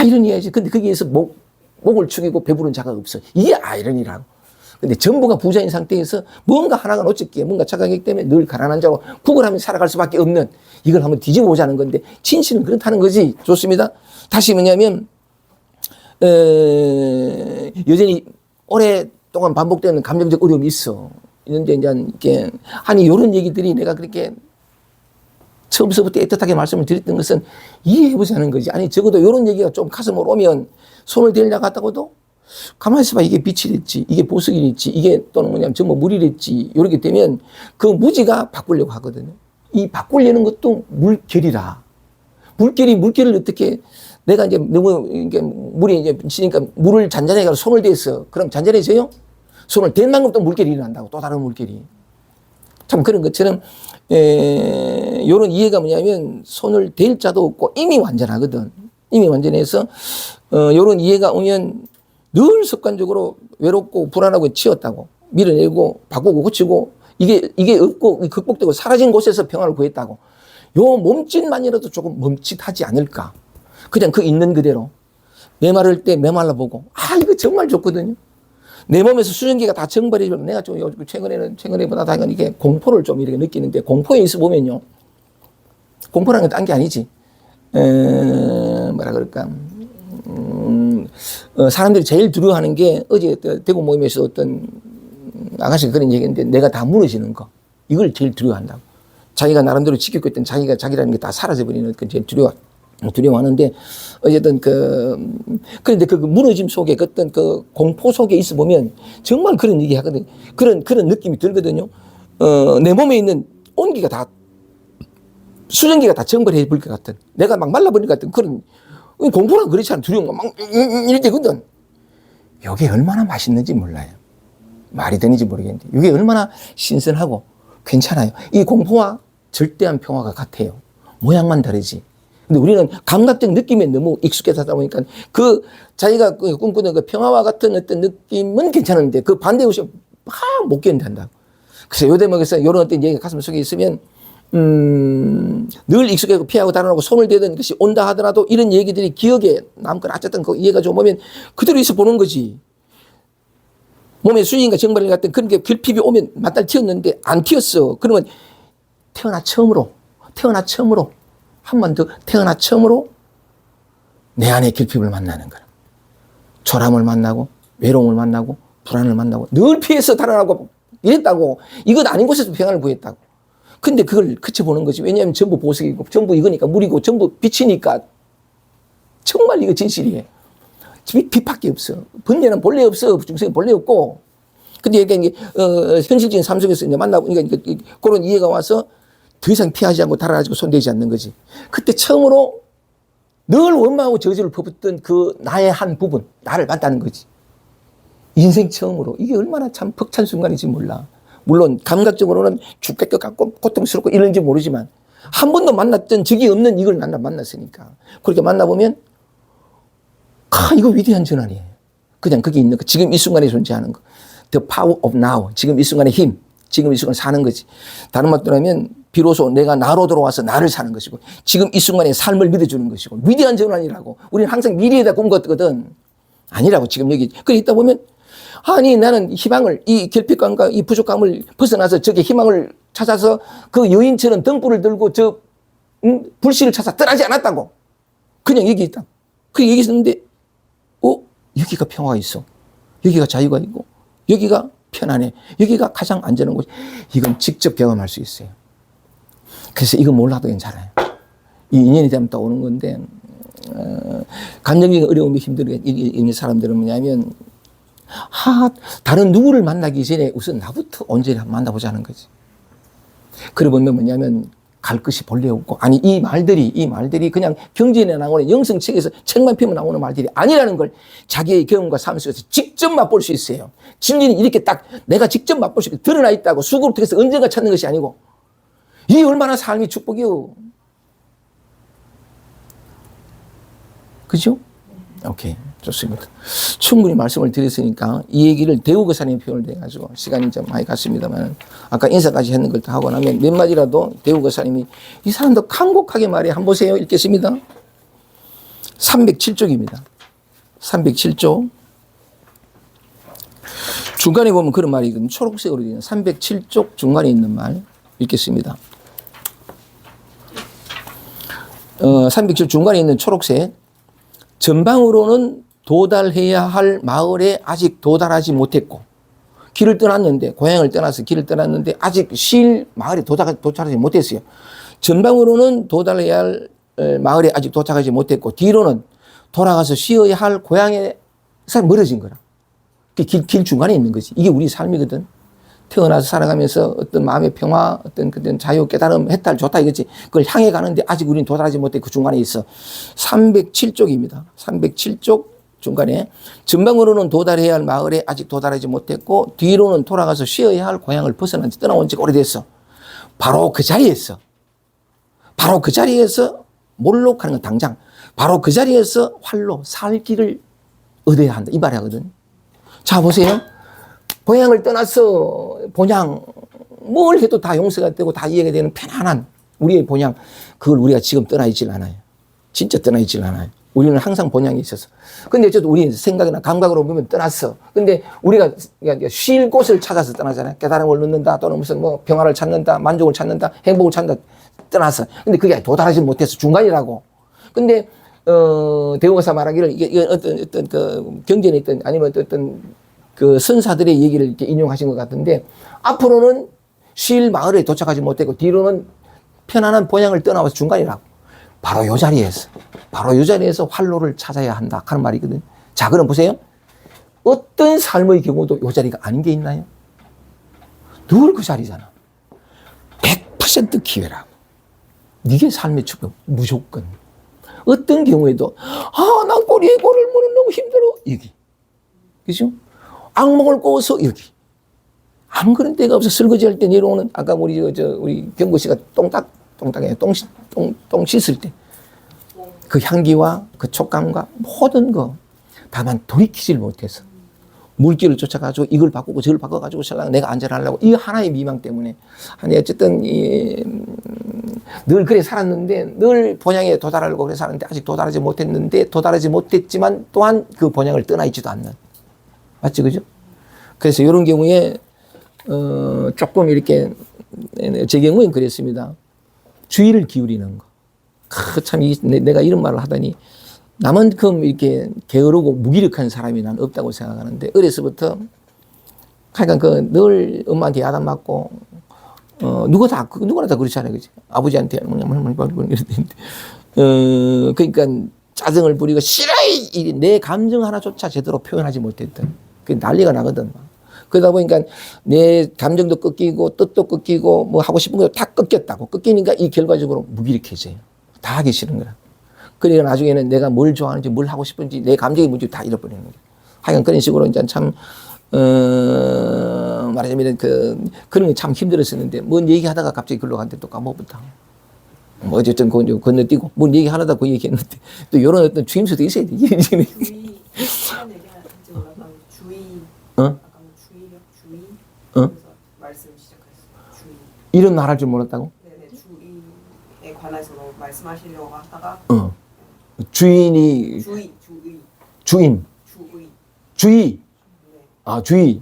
이런 이야기지. 근데 거기에서 목을 축이고 배부른 자가 없어. 이게 아이러니라고. 근데 전부가 부자인 상태에서 뭔가 하나가 놓쳤기에 뭔가 착각하기 때문에 늘 가난한 자로 구걸하며 살아갈 수밖에 없는 이걸 한번 뒤집어 보자는 건데 진실은 그렇다는 거지. 좋습니다. 다시 뭐냐면 여전히 오랫동안 반복되는 감정적 어려움이 있어. 있는데 이제 이렇게 아니 이런 얘기들이 내가 그렇게 처음서부터 애틋하게 말씀을 드렸던 것은 이해해보자는 거지. 아니 적어도 이런 얘기가 좀 가슴으로 오면 손을 대려고 했다고도 가만히 있어봐. 이게 빛이랬지, 이게 보석이랬지, 이게 또는 뭐냐면 전부 물이랬지. 이렇게 되면 그 무지가 바꾸려고 하거든요. 이 바꾸려는 것도 물결이라. 물결을 어떻게 내가 이제 너무 이게 물이 이제 지니까 물을 잔잔하게 손을 대서 그럼 잔잔해져요? 손을 댄 만큼 또 물결이 일어난다고. 또 다른 물결이. 참 그런 것처럼 요런 이해가 뭐냐면 손을 댈 자도 없고 이미 완전하거든. 이미 완전해서 요런 이해가 오면 늘 습관적으로 외롭고 불안하고 치웠다고. 밀어내고 바꾸고 고치고 이게 없고 극복되고 사라진 곳에서 평화를 구했다고. 요 몸짓만이라도 조금 멈칫하지 않을까. 그냥 그 있는 그대로. 메마를 때 메말라 보고. 아, 이거 정말 좋거든요. 내 몸에서 수증기가 다 증발해지면 내가 좀 최근에보다 다 이게 공포를 좀 이렇게 느끼는데 공포에 있어 보면요. 공포라는 건 딴 게 아니지. 뭐라 그럴까. 사람들이 제일 두려워하는 게 어제 대구 모임에서 어떤 아가씨가 그런 얘기했는데 내가 다 무너지는 거. 이걸 제일 두려워한다고. 자기가 나름대로 지키고 있던 자기가 자기라는 게 다 사라져버리는 건 제일 두려워하는데 어쨌든 그런데 그 무너짐 속에 어떤 그 공포 속에 있어 보면 정말 그런 얘기 하거든요. 그런 느낌이 들거든요. 내 몸에 있는 온기가 다 수증기가 다 증발해 버릴 것 같은 내가 막 말라버릴 것 같은 그런 공포랑 그렇지 않은 두려운 거 막 이럴 때거든. 이게 얼마나 맛있는지 몰라요. 말이 되는지 모르겠는데 이게 얼마나 신선하고 괜찮아요. 이 공포와 절대한 평화가 같아요. 모양만 다르지. 근데 우리는 감각적 느낌에 너무 익숙해서 보니까 그 자기가 꿈꾸는 그 평화와 같은 어떤 느낌은 괜찮은데 그 반대 것이 막 못 견딘다. 그래서 요 대목에서 이런 어떤 얘기가 가슴 속에 있으면 늘 익숙하고 피하고 달아나고 손을 대던 것이 온다 하더라도 이런 얘기들이 기억에 남거나 어쨌든 그 이해가 좀 오면 그대로 있어 보는 거지. 몸에 수인과 정발이 같은 그런 게 결핍이 오면 맞달 튀었는데 안 튀었어. 그러면 태어나 처음으로 한 번 더 태어나 처음으로 내 안의 결핍을 만나는 거야. 초람을 만나고 외로움을 만나고 불안을 만나고 늘 피해서 달아나고 이랬다고. 이건 아닌 곳에서 평안을 구했다고. 근데 그걸 그쳐보는 거지. 왜냐하면 전부 보석이고 전부 이거니까 물이고 전부 빛이니까 정말 이거 진실이에요. 빛밖에 없어. 번뇌는 본래 없어. 중생은 본래 없고. 근데 이게 현실적인 삶 속에서 이제 만나고 그러니까 그런 이해가 와서 더 이상 피하지 않고 달아나지고 손대지 않는 거지. 그때 처음으로 늘 원망하고 저주를 퍼붓던 그 나의 한 부분, 나를 만나는 거지. 인생 처음으로. 이게 얼마나 참 벅찬 순간인지 몰라. 물론 감각적으로는 죽을 것 같고 고통스럽고 이런지 모르지만 한 번도 만났던 적이 없는 이걸 만났으니까. 그렇게 만나보면 이거 위대한 전환이에요. 그냥 거기 있는 거. 지금 이 순간에 존재하는 거. The power of now. 지금 이 순간의 힘. 지금 이 순간 사는 거지. 다른 말로 하면 비로소 내가 나로 돌아와서 나를 사는 것이고 지금 이 순간의 삶을 믿어주는 것이고 위대한 전환이라고. 우리는 항상 미래에다 꿈꿨거든. 아니라고 지금 여기. 그래 있다 보면 아니 나는 희망을 이 결핍감과 이 부족감을 벗어나서 저게 희망을 찾아서 그 여인처럼 등불을 들고 저 불씨를 찾아 떠나지 않았다고. 그냥 여기 있다. 그 얘기 있었는데 여기가 평화가 있어. 여기가 자유가 있고 여기가 편안해. 여기가 가장 안전한 곳. 이건 직접 경험할 수 있어요. 그래서 이거 몰라도 괜찮아요. 이 인연이 되면 또 오는 건데 감정적인 어려움이 힘들게 있는 사람들은 뭐냐면 다른 누구를 만나기 전에 우선 나부터 온전히 만나보자는 거지. 그래 보면 뭐냐면 갈 것이 본래 없고 아니 이 말들이 그냥 경전에 나오는 영성책에서 책만 펴면 나오는 말들이 아니라는 걸 자기의 경험과 삶 속에서 직접 맛볼 수 있어요. 진리는 이렇게 딱 내가 직접 맛볼 수 있게 드러나 있다고 수고를 통해서 언젠가 찾는 것이 아니고 이 얼마나 삶이 축복이요. 그죠? 오케이. 좋습니다. 충분히 말씀을 드렸으니까 이 얘기를 대우거사님 표현을 해가지고 시간이 좀 많이 갔습니다만 아까 인사까지 했는 걸 다 하고 나면 몇 마디라도 대우거사님이 이 사람도 간곡하게 말해. 한번 보세요. 읽겠습니다. 307쪽입니다. 307쪽. 중간에 보면 그런 말이 있거든요. 초록색으로 되어 있는 307쪽 중간에 있는 말 읽겠습니다. 307쪽 중간에 있는 초록색. 전방으로는 도달해야 할 마을에 아직 도달하지 못했고 길을 떠났는데 고향을 떠나서 길을 떠났는데 아직 쉴 마을에 도착하지 못했어요. 전방으로는 도달해야 할 마을에 아직 도착하지 못했고 뒤로는 돌아가서 쉬어야 할 고향에서 멀어진 거라. 길 중간에 있는 거지. 이게 우리 삶이거든. 태어나서 살아가면서 어떤 마음의 평화, 어떤 그런 자유, 깨달음, 해탈 좋다 이거지. 그걸 향해 가는데 아직 우리는 도달하지 못해 그 중간에 있어. 307쪽입니다. 307쪽 중간에. 전방으로는 도달해야 할 마을에 아직 도달하지 못했고 뒤로는 돌아가서 쉬어야 할 고향을 벗어난 지 떠나온 지가 오래됐어. 바로 그 자리에서 몰록하는 건 당장 바로 그 자리에서 활로 살 길을 얻어야 한다 이 말이 하거든. 자 보세요. 고향을 떠나서 본향 뭘 해도 다 용서가 되고 다 이해가 되는 편안한 우리의 본향, 그걸 우리가 지금 떠나 있질 않아요. 진짜 떠나 있질 않아요. 우리는 항상 본향이 있어서. 근데 어쨌든 우리 생각이나 감각으로 보면 떠났어. 근데 우리가 쉴 곳을 찾아서 떠나잖아요. 깨달음을 얻는다 또는 무슨 뭐 평화를 찾는다, 만족을 찾는다, 행복을 찾는다 떠나서. 근데 그게 도달하지 못해서 중간이라고. 근데 대우가사 말하기를 이게 어떤 그 경전에 있던 아니면 어떤 그 선사들의 얘기를 이렇게 인용하신 것 같은데, 앞으로는 쉴 마을에 도착하지 못했고 뒤로는 편안한 본향을 떠나와서 중간이라고. 바로 요 자리에서 활로를 찾아야 한다 하는 말이거든. 자, 그럼 보세요. 어떤 삶의 경우도 요 자리가 아닌 게 있나요? 늘 그 자리잖아. 100% 기회라고. 이게 삶의 축복, 무조건. 어떤 경우에도 난 꼬리에 꼬리를 무는 너무 힘들어. 여기. 그죠? 악몽을 꿔서 여기. 안 그런 데가 없어. 설거지 할 때 내려오는, 아까 우리 경구 씨가 똥 씻을 때 그 향기와 그 촉감과 모든 거. 다만 돌이키질 못해서 물길을 쫓아가지고 이걸 바꾸고 저걸 바꿔가지고 내가 안전하려고 이 하나의 미망 때문에. 아니 어쨌든 늘 그래 살았는데, 늘 본향에 도달하려고 그래 살았는데 아직 도달하지 못했지만 또한 그 본향을 떠나 있지도 않는. 맞지, 그죠? 그래서 이런 경우에 조금 이렇게 제 경우엔 그랬습니다. 주의를 기울이는 거. 참 내가 이런 말을 하다니 나만큼 이렇게 게으르고 무기력한 사람이 난 없다고 생각하는데, 어려서부터 하여간 늘 엄마한테 야단 맞고 누구나 다 그렇잖아요, 그지? 아버지한테 그러니까 짜증을 부리고 싫어 내 감정 하나조차 제대로 표현하지 못했던 그 난리가 나거든. 그러다 보니까 내 감정도 꺾이고 뜻도 꺾이고 뭐 하고 싶은 거 다 꺾였다고. 꺾이니까 이 결과적으로 무기력해져요. 다 하기 싫은 거야. 그러니까 나중에는 내가 뭘 좋아하는지 뭘 하고 싶은지 내 감정이 뭔지 다 잃어버리는 거야. 하여간 그런 식으로 이제 참 말하자면 그런 게 참 힘들었었는데, 뭔 얘기하다가 갑자기 글로 갔는데 또 까먹었다. 뭐 어쨌든 그건 건너뛰고 뭔 얘기하려다 그 얘기했는데 또 이런 어떤 주임수도 있어야 돼. 주의 시간 얘기하는지 몰랐다고. 주의 그래서 말씀 시작했어요. 주의. 이런 말 할 줄 몰랐다고? 네네, 주의에 관해서 말씀하시려고 하다가 주인이 주인 주의. 네. 아, 주의.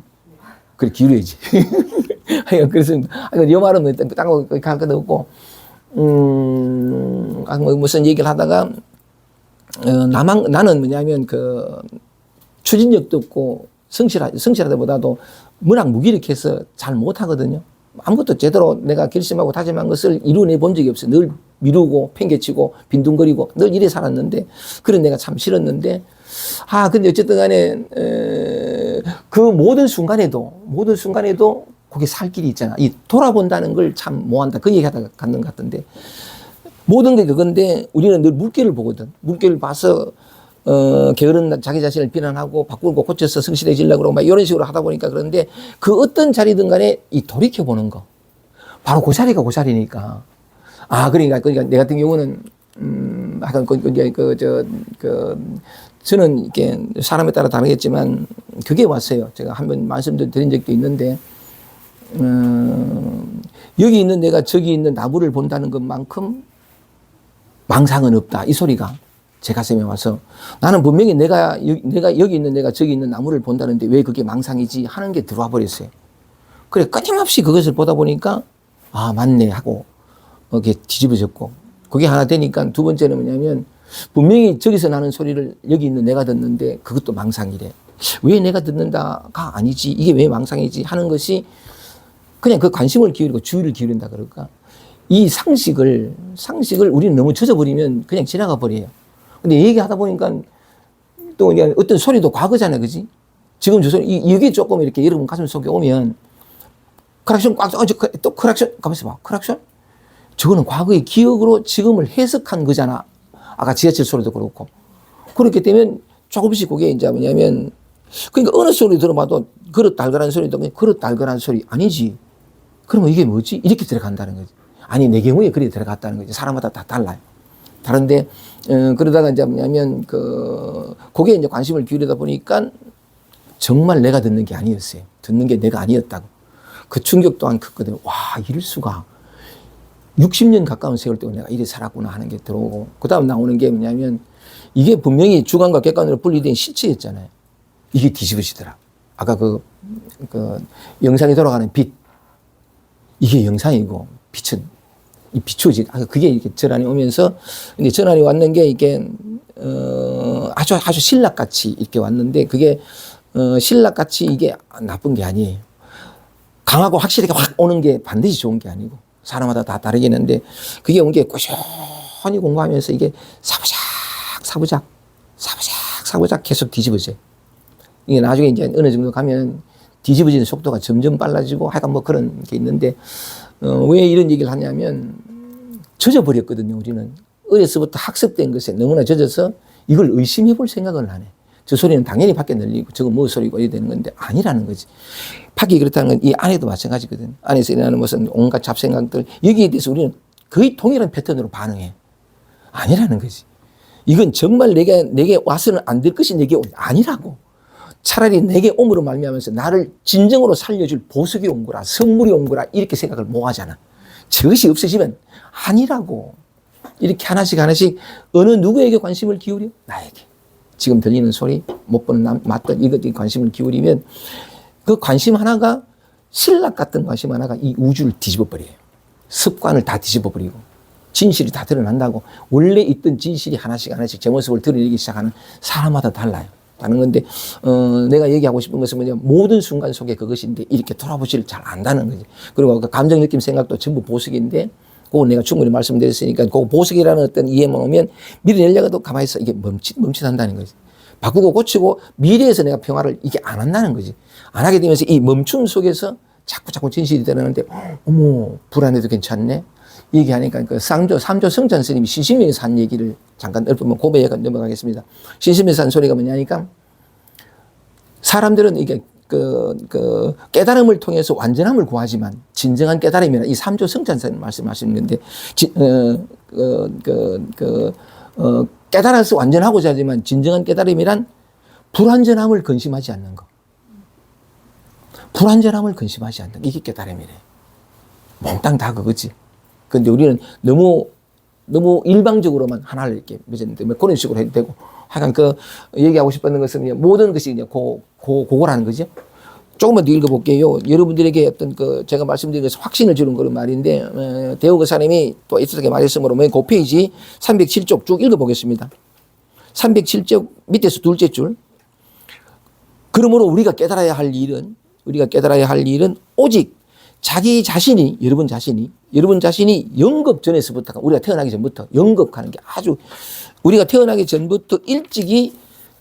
그래, 기울여야지. 그래서, 이 말은 딴거 갈 것도 없고, 무슨 얘기를 하다가, 나는 뭐냐면, 추진력도 없고, 성실하다 보다도 워낙 무기력해서 잘 못하거든요. 아무것도 제대로 내가 결심하고 다짐한 것을 이루어내 본 적이 없어요. 늘 미루고, 팽개치고, 빈둥거리고, 늘 이래 살았는데, 그런 내가 참 싫었는데, 근데 어쨌든 간에, 그 모든 순간에도 거기 살 길이 있잖아. 이 돌아본다는 걸 참 뭐한다. 그 얘기 하다가 갔는 것 같던데. 모든 게 그건데, 우리는 늘 물결을 보거든. 물결을 봐서, 게으른 자기 자신을 비난하고 바꾸고 고쳐서 성실해지려고 그러고 막 이런 식으로 하다 보니까. 그런데 그 어떤 자리든 간에 이 돌이켜보는 거. 바로 그 자리가 그 자리니까. 그러니까 내 같은 경우는, 저는 이렇게 사람에 따라 다르겠지만 그게 왔어요. 제가 한번 말씀도 드린 적도 있는데, 여기 있는 내가 저기 있는 나무를 본다는 것만큼 망상은 없다. 이 소리가 제 가슴에 와서, 나는 분명히 내가 여기 있는 내가 저기 있는 나무를 본다는데 왜 그게 망상이지 하는 게 들어와 버렸어요. 그래, 끊임없이 그것을 보다 보니까, 맞네 하고, 이렇게 뒤집어졌고, 그게 하나 되니까 두 번째는 뭐냐면, 분명히 저기서 나는 소리를 여기 있는 내가 듣는데 그것도 망상이래. 왜 내가 듣는다가 아니지? 이게 왜 망상이지? 하는 것이 그냥 그 관심을 기울이고 주의를 기울인다 그럴까? 이 상식을 우리는 너무 젖어버리면 그냥 지나가 버려요. 근데 얘기하다 보니까 또 어떤 소리도 과거잖아요. 그지? 지금 저 소리, 이게 조금 이렇게 여러분 가슴 속에 오면 크락션 꽉, 또 크락션, 가만있어 봐. 크락션? 저거는 과거의 기억으로 지금을 해석한 거잖아. 아까 지하철 소리도 그렇고. 그렇기 때문에 조금씩 그게 이제 뭐냐면, 그러니까 어느 소리 들어봐도 그릇 달그란 소리도 그냥 그릇 달그란 소리 아니지. 그러면 이게 뭐지? 이렇게 들어간다는 거지. 아니, 내 경우에 그렇게 들어갔다는 거지. 사람마다 다 달라요. 다른데, 그러다가 이제 뭐냐면, 그게 이제 관심을 기울이다 보니까 정말 내가 듣는 게 아니었어요. 듣는 게 내가 아니었다고. 그 충격 또한 컸거든요. 와, 이럴 수가. 60년 가까운 세월 동안 내가 이래 살았구나 하는 게 들어오고. 그 다음 나오는 게 뭐냐면, 이게 분명히 주관과 객관으로 분리된 실체였잖아요. 이게 뒤집어지더라. 아까 영상에 돌아가는 빛. 이게 영상이고, 빛은, 이 비추어지. 그게 이렇게 전환이 오면서, 이제 전환이 왔는 게 이게, 아주 신락같이 이렇게 왔는데, 그게, 신락같이 이게 나쁜 게 아니에요. 강하고 확실하게 확 오는 게 반드시 좋은 게 아니고, 사람마다 다 다르긴 한데, 그게 온 게 꾸준히 공부하면서 이게 사부작 계속 뒤집어져요. 이게 나중에 이제 어느 정도 가면 뒤집어지는 속도가 점점 빨라지고 하여간 뭐 그런 게 있는데, 왜 이런 얘기를 하냐면, 젖어버렸거든요, 우리는. 어려서부터 학습된 것에 너무나 젖어서 이걸 의심해 볼 생각을 안 해. 저 소리는 당연히 밖에 늘리고 저거 뭐 소리고 이래 되는 건데 아니라는 거지. 밖이 그렇다는 건 이 안에도 마찬가지거든. 안에서 일어나는 무슨 온갖 잡생각들, 여기에 대해서 우리는 거의 동일한 패턴으로 반응해. 아니라는 거지. 이건 정말 내게 와서는 안 될 것이 내게 아니라고. 차라리 내게 옴으로 말미암아서 나를 진정으로 살려줄 보석이 온 거라, 선물이 온 거라 이렇게 생각을 못 하잖아. 저것이 없어지면 아니라고. 이렇게 하나씩 어느 누구에게 관심을 기울여? 나에게. 지금 들리는 소리, 못 보는 맞던 이것에 관심을 기울이면 그 관심 하나가, 신락 같은 관심 하나가 이 우주를 뒤집어 버려요. 습관을 다 뒤집어 버리고 진실이 다 드러난다고. 원래 있던 진실이 하나씩 제 모습을 드러내기 시작하는, 사람마다 달라요. 다른 건데, 내가 얘기하고 싶은 것은 뭐냐, 모든 순간 속에 그것인데 이렇게 돌아보지를 잘 안다는 거지. 그리고 그 감정, 느낌, 생각도 전부 보석인데, 그거 내가 충분히 말씀드렸으니까, 그 보석이라는 어떤 이해만 오면 밀어내려고 가만히 있어. 이게 멈칫한다는 거지. 바꾸고 고치고 미래에서 내가 평화를 이게 안 한다는 거지. 안 하게 되면서 이 멈춤 속에서 자꾸 진실이 드러나는데, 어머, 불안해도 괜찮네? 얘기하니까 삼조 성찬 스님이 신심에서 한 얘기를 잠깐 읊으면 고백에 넘어가겠습니다. 신심에서 한 소리가 뭐냐니까, 사람들은 이게 깨달음을 통해서 완전함을 구하지만 진정한 깨달음이란 이 삼조 성찬 스님 말씀하시는 건데, 깨달아서 완전하고자 하지만 진정한 깨달음이란 불완전함을 근심하지 않는 거. 불완전함을 근심하지 않는 거. 이게 깨달음이래. 몽땅 다 그거지. 근데 우리는 너무 일방적으로만 하나를 이렇게 맺었는데, 그런 식으로 해도 되고, 하여간 얘기하고 싶었던 것은 모든 것이 이제 그거라는 거죠. 조금만 더 읽어볼게요. 여러분들에게 어떤 제가 말씀드린 것을 확신을 주는 그런 말인데, 대우그 사람이 또 이렇게 말했으므로 그 페이지 307쪽 쭉 읽어보겠습니다. 307쪽 밑에서 둘째 줄. 그러므로 우리가 깨달아야 할 일은 오직 자기 자신이, 여러분 자신이 영겁 전에서부터, 우리가 태어나기 전부터 영겁하는 게 아주, 우리가 태어나기 전부터 일찍이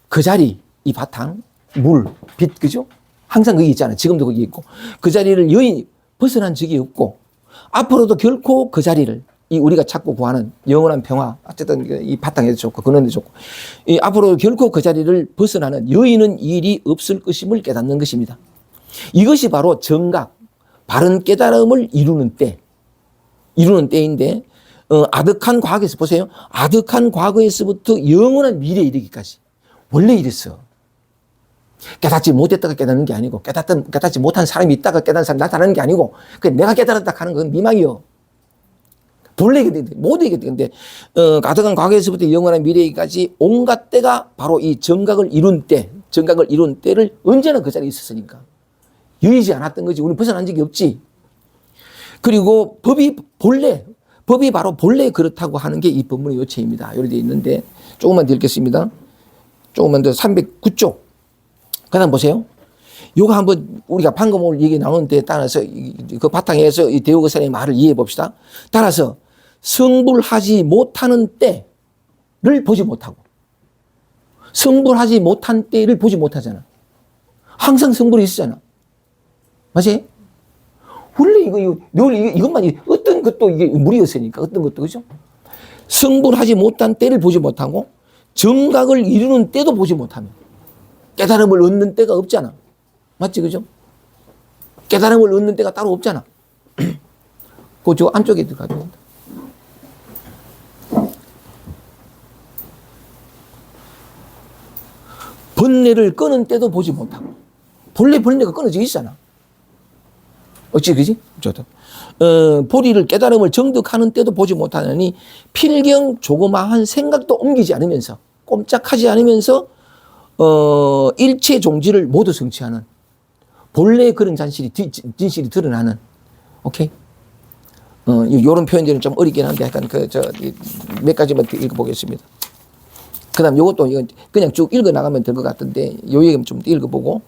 그 자리, 이 바탕, 물, 빛, 그죠? 항상 거기 있잖아요. 지금도 거기 있고. 그 자리를 여인이 벗어난 적이 없고, 앞으로도 결코 그 자리를, 이 우리가 찾고 구하는 영원한 평화, 어쨌든 이 바탕에도 좋고, 근원에도 좋고, 이 앞으로 결코 그 자리를 벗어나는 여인은 일이 없을 것임을 깨닫는 것입니다. 이것이 바로 정각, 바른 깨달음을 이루는 때인데, 아득한 과거에서 보세요. 아득한 과거에서부터 영원한 미래에 이르기까지. 원래 이랬어. 깨닫지 못했다가 깨닫는 게 아니고, 깨닫지 못한 사람이 있다가 깨닫는 사람이 나타나는 게 아니고, 내가 깨달았다 하는 건 미망이요. 본래 모두 이게 근데, 아득한 과거에서부터 영원한 미래까지 온갖 때가 바로 이 정각을 이룬 때를 언제나 그 자리에 있었으니까. 여의지 않았던 거지. 우리는 벗어난 적이 없지. 그리고 법이 바로 본래 그렇다고 하는 게 이 법문의 요체입니다. 이렇게 되어 있는데, 조금만 더 읽겠습니다. 조금만 더 309쪽. 그 다음 보세요. 요거 한번 우리가 방금 오늘 얘기 나오는데 따라서 그 바탕에서 이 대우그 사람의 말을 이해해 봅시다. 따라서 성불하지 못하는 때를 보지 못하고, 성불하지 못한 때를 보지 못하잖아. 항상 성불이 있었잖아. 맞지? 원래 이것만, 어떤 것도 이게 물이었으니까, 어떤 것도, 그죠? 성불하지 못한 때를 보지 못하고, 정각을 이루는 때도 보지 못하면 깨달음을 얻는 때가 없잖아. 맞지, 그죠? 깨달음을 얻는 때가 따로 없잖아. 저 안쪽에 들어가야 된다. 번뇌를 끄는 때도 보지 못하고 본래 번뇌가 끊어져 있잖아. 어찌 그지? 좋다. 보리를 깨달음을 정득하는 때도 보지 못하느니 필경 조그마한 생각도 옮기지 않으면서 꼼짝하지 않으면서 일체 종지를 모두 성취하는 본래의 그런 진실이 드러나는. 오케이? 요런 표현들은 좀 어렵긴 한데 약간 몇 가지만 읽어보겠습니다. 그 다음 요것도 이건 그냥 쭉 읽어 나가면 될 것 같은데 요 얘기 좀 읽어보고.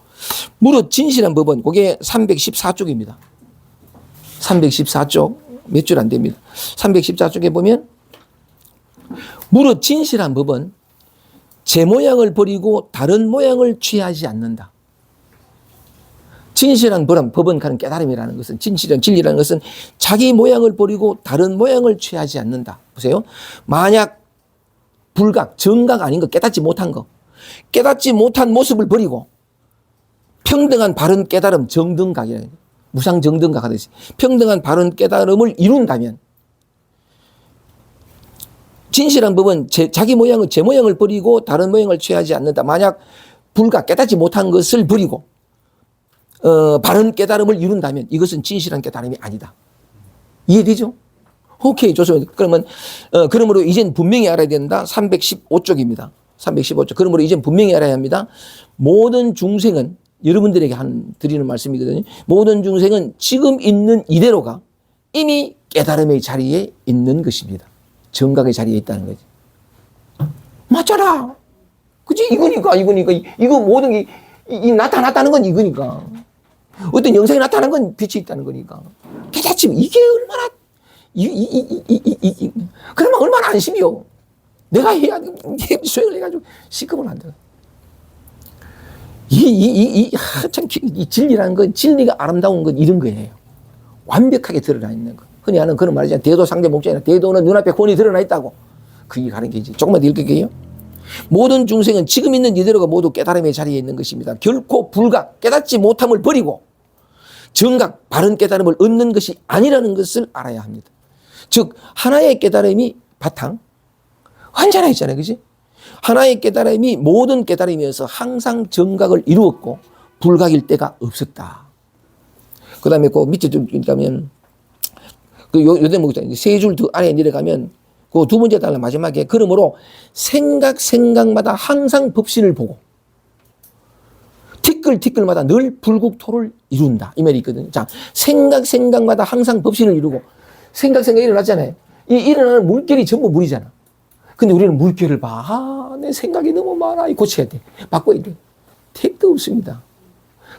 무릇 진실한 법은 그게 314쪽입니다. 314쪽 몇 줄 안 됩니다. 314쪽에 보면 무릇 진실한 법은 제 모양을 버리고 다른 모양을 취하지 않는다. 진실한 법은 가는 깨달음이라는 것은 진실한 진리라는 것은 자기 모양을 버리고 다른 모양을 취하지 않는다. 보세요. 만약 불각, 정각 아닌 거, 깨닫지 못한 거, 깨닫지 못한 모습을 버리고 평등한 바른 깨달음, 정등각이라는 거예요. 무상정등각 하듯이 평등한 바른 깨달음을 이룬다면 진실한 법은 자기 모양을 제 모양을 버리고 다른 모양을 취하지 않는다. 만약 불각, 깨닫지 못한 것을 버리고 바른 깨달음을 이룬다면 이것은 진실한 깨달음이 아니다. 이해되죠? 오케이, 좋습니다. 그러면 그러므로 이젠 분명히 알아야 된다. 315쪽입니다. 315쪽. 그러므로 이젠 분명히 알아야 합니다. 모든 중생은 여러분들에게 드리는 말씀이거든요. 모든 중생은 지금 있는 이대로가 이미 깨달음의 자리에 있는 것입니다. 정각의 자리에 있다는 거지. 맞잖아. 그치? 이거 모든 게 나타났다는 건 이거니까. 어떤 영상이 나타난 건 빛이 있다는 거니까. 깨닫지, 이게 얼마나, 그러면 얼마나 안심이요. 내가 해야, 수행을 해가지고 시급을 한다. 참, 이 진리라는 건, 진리가 아름다운 건 이런 거예요. 완벽하게 드러나 있는 거. 흔히 하는 그런 말이잖아요. 대도 상대 목적이나 대도는 눈앞에 혼이 드러나 있다고. 그게 가는 게지. 조금만 더 읽을게요. 모든 중생은 지금 있는 이대로가 모두 깨달음의 자리에 있는 것입니다. 결코 불각, 깨닫지 못함을 버리고 정각, 바른 깨달음을 얻는 것이 아니라는 것을 알아야 합니다. 즉 하나의 깨달음이 바탕, 완전하 있잖아요. 그지? 하나의 깨달음이 모든 깨달음이어서 항상 정각을 이루었고 불각일 때가 없었다. 그 다음에 그 밑에 좀 가면 요 대목이 세 줄 더 아래에 내려가면 그 두 번째 달라 마지막에 그러므로 생각마다 항상 법신을 보고 티끌마다 늘 불국토를 이룬다. 이 말이 있거든요. 자, 생각마다 항상 법신을 이루고 생각 일어났잖아요. 이 일어나는 물결이 전부 물이잖아. 근데 우리는 물결을 봐. 내 생각이 너무 많아. 고쳐야 돼. 바꿔야 돼. 택도 없습니다.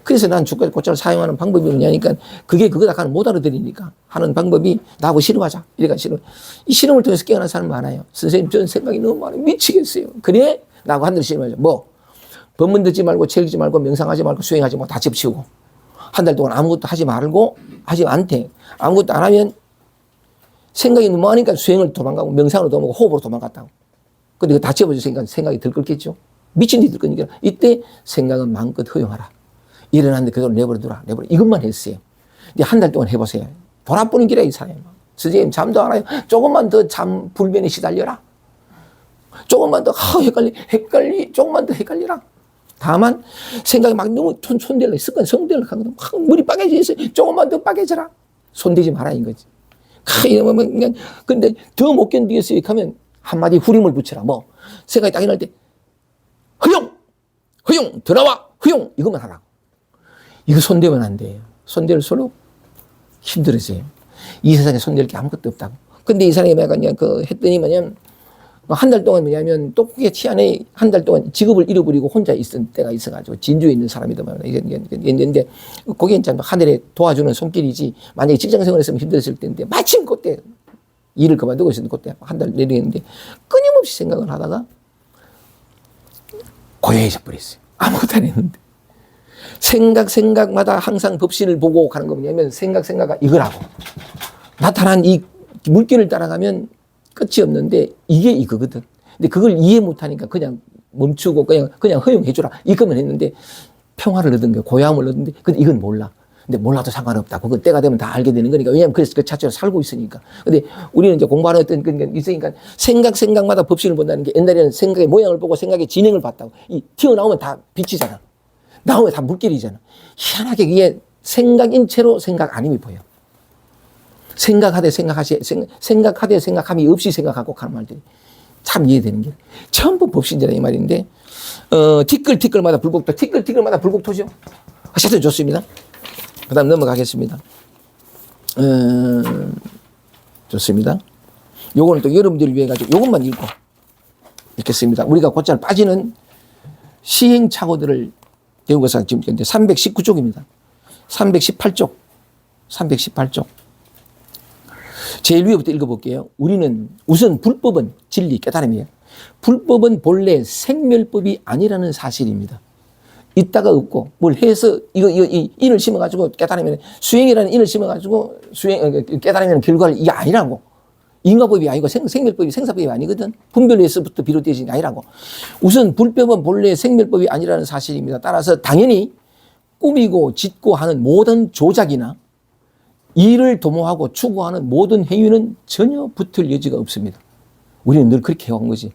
그래서 난 주가의 고찰을 사용하는 방법이 뭐냐니까 그게 그거다 하는 못 알아들으니까 하는 방법이 나하고 실험하자. 이래가 실험. 이 실험을 통해서 깨어난 사람 많아요. 선생님 저는 생각이 너무 많아요. 미치겠어요. 그래? 나하고 한 달 실험하자. 뭐? 법문 듣지 말고 책 읽지 말고 명상하지 말고 수행하지 말고 다 접치우고 한 달 동안 아무것도 하지 말고 하지 않대. 아무것도 안 하면 생각이 너무 많으니까 수행을 도망가고 명상으로 도망가고 호흡으로 도망갔다고. 근데 다 접어주니까 생각이 들끓겠죠. 미친 듯이 들끓니까 이때 생각은 마음껏 허용하라. 일어났는데 그대로 내버려두라. 이것만 했어요. 이제 한 달 동안 해보세요. 돌아보는 길에 이 사람이. 선생님 잠도 안 와요. 조금만 더 잠 불변에 시달려라. 조금만 더 헷갈리 조금만 더 헷갈리라. 다만 생각이 막 너무 손대려 습관 성대려 하거든. 막 머리 빠개져 있어요. 조금만 더 빠개져라. 손대지 마라 이거지. 그냥 근데 더 못 견디겠어요. 하면 한마디 후림을 붙여라. 뭐 생각이 딱 일어날 때 허용 들어와 허용 이것만 하라고. 이거 손대면 안 돼요. 손댈수록 힘들어져요. 이 세상에 손댈 게 아무것도 없다고. 근데 이 사람이 그냥 했더니 뭐냐면 한 달 동안 뭐냐면 똑똑히 티 안에 한 달 동안 직업을 잃어버리고 혼자 있을 때가 있어가지고 진주에 있는 사람이더만 있는데 그게 이제 하늘에 도와주는 손길이지 만약에 직장 생활했으면 힘들었을 텐데 마침 그때 일을 그만두고 있었는데 그때 한 달 내리는데 끊임없이 생각을 하다가 고요해져 버렸어요. 아무것도 안 했는데 생각마다 항상 법신을 보고 가는 거 뭐냐면 생각가 이거라고 나타난 이 물길을 따라가면 끝이 없는데 이게 이거거든. 근데 그걸 이해 못하니까 그냥 멈추고 그냥 허용해주라. 이거만 했는데 평화를 얻은 거예요. 고요함을 얻는데 근데 이건 몰라. 근데 몰라도 상관없다. 그건 때가 되면 다 알게 되는 거니까. 왜냐하면 그래서 그 자체로 살고 있으니까. 근데 우리는 이제 공부하는 어떤 그런 게 있으니까 생각마다 법칙을 본다는 게 옛날에는 생각의 모양을 보고 생각의 진행을 봤다고. 이 튀어나오면 다 빛이잖아. 나오면 다 물길이잖아. 희한하게 이게 생각인 채로 생각 아님이 보여. 생각하되 생각함이 없이 생각하고 하는 말들이 참 이해되는 게 전부 법신제라 이 말인데 티끌마다 불국토 티끌마다 불국토죠. 하셔도 좋습니다. 그 다음 넘어가겠습니다. 좋습니다. 요거는 또 여러분들을 위해 가지고 요것만 읽겠습니다. 우리가 곧잘 빠지는 시행착오들을 배우고서 지금 319쪽입니다. 318쪽. 제일 위에부터 읽어볼게요. 우리는 우선 불법은 진리, 깨달음이에요. 불법은 본래 생멸법이 아니라는 사실입니다. 있다가 없고 뭘 해서 이 인을 심어가지고 깨달으면 수행이라는 인을 심어가지고 깨달으면 결과를 이게 아니라고. 인과법이 아니고 생멸법이 생사법이 아니거든. 분별에서부터 비롯되지 아니라고. 우선 불법은 본래 생멸법이 아니라는 사실입니다. 따라서 당연히 꾸미고 짓고 하는 모든 조작이나 이를 도모하고 추구하는 모든 행위는 전혀 붙을 여지가 없습니다. 우리는 늘 그렇게 해온 거지.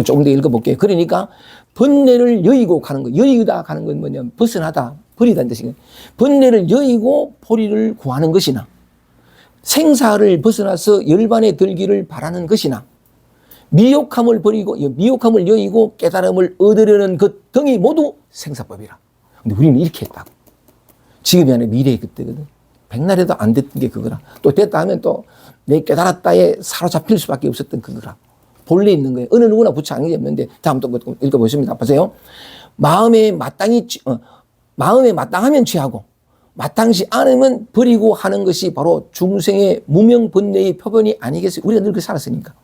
조금 더 읽어볼게요. 그러니까 번뇌를 여의고 가는 거. 여의다 가는 건 뭐냐면 벗어나다, 버리다는 뜻이거든요. 번뇌를 여의고 포리를 구하는 것이나 생사를 벗어나서 열반에 들기를 바라는 것이나 미혹함을 버리고 미혹함을 여의고 깨달음을 얻으려는 것 등이 모두 생사법이라. 근데 우리는 이렇게 했다고. 지금이 아니라 미래의 그때거든. 백날에도 안 됐던 게 그거라. 또 됐다 하면 또 내 깨달았다에 사로잡힐 수밖에 없었던 그거라. 본래 있는 거예요. 어느 누구나 부처 아닌 게 없는데 다음 또 읽어보십니다. 보세요. 마음에 마땅하면 취하고 마땅치 않으면 버리고 하는 것이 바로 중생의 무명 번뇌의 표본이 아니겠어요. 우리가 늘 그렇게 살았으니까.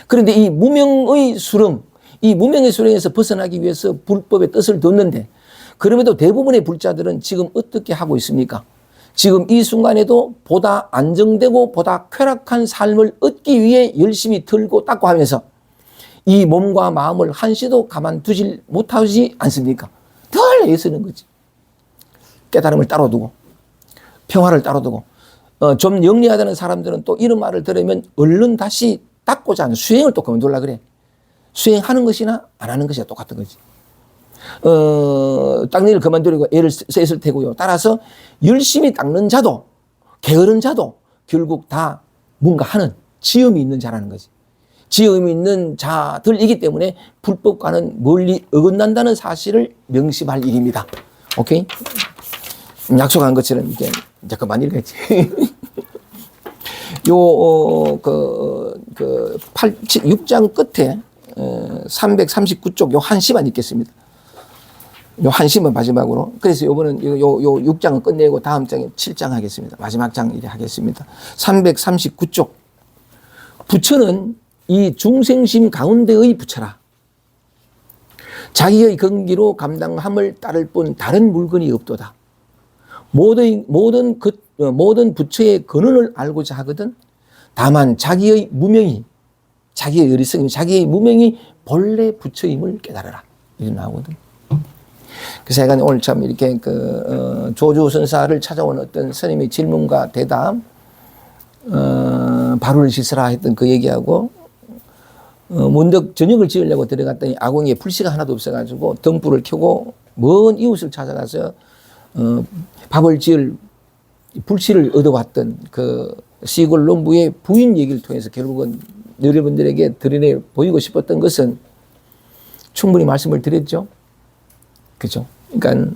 그런데 이 무명의 수렁에서 벗어나기 위해서 불법의 뜻을 뒀는데 그럼에도 대부분의 불자들은 지금 어떻게 하고 있습니까? 지금 이 순간에도 보다 안정되고 보다 쾌락한 삶을 얻기 위해 열심히 털고 닦고 하면서 이 몸과 마음을 한시도 가만두지 못하지 않습니까? 덜 애쓰는 거지. 깨달음을 따로 두고 평화를 따로 두고 좀 영리하다는 사람들은 또 이런 말을 들으면 얼른 다시 닦고자 하는 수행을 또 그만둘라 그래. 수행하는 것이나 안 하는 것이나 똑같은 거지. 닦는 그만두려고 애를 썼을 테고요. 따라서 열심히 닦는 자도 게으른 자도 결국 다 뭔가 하는 지음이 있는 자라는 거지. 지음이 있는 자들이기 때문에 불법과는 멀리 어긋난다는 사실을 명심할 일입니다. 오케이? 약속한 것처럼 이제 그만 읽어야지. 6장 끝에 339쪽 요 한시만 읽겠습니다. 요 한시만 마지막으로. 그래서 요거는 요 6장은 끝내고 다음 장에 7장 하겠습니다. 마지막 장 이제 하겠습니다. 339쪽. 부처는 이 중생심 가운데의 부처라. 자기의 경기로 감당함을 따를 뿐 다른 물건이 없도다. 모든 부처의 근원을 알고자 하거든. 다만 자기의 무명이, 자기의 어리석음이, 자기의 무명이 본래 부처임을 깨달아라. 이렇게 나오거든. 그래서 제가 오늘 참 이렇게 조주선사를 찾아온 어떤 스님의 질문과 대답, 바로를 씻으라 했던 그 얘기하고, 문득 저녁을 지으려고 들어갔더니 아궁이에 불씨가 하나도 없어가지고 등불을 켜고 먼 이웃을 찾아가서 밥을 지을 불씨를 얻어왔던 그 시골 농부의 부인 얘기를 통해서 결국은 여러분들에게 드러내 보이고 싶었던 것은 충분히 말씀을 드렸죠. 그죠? 그러니까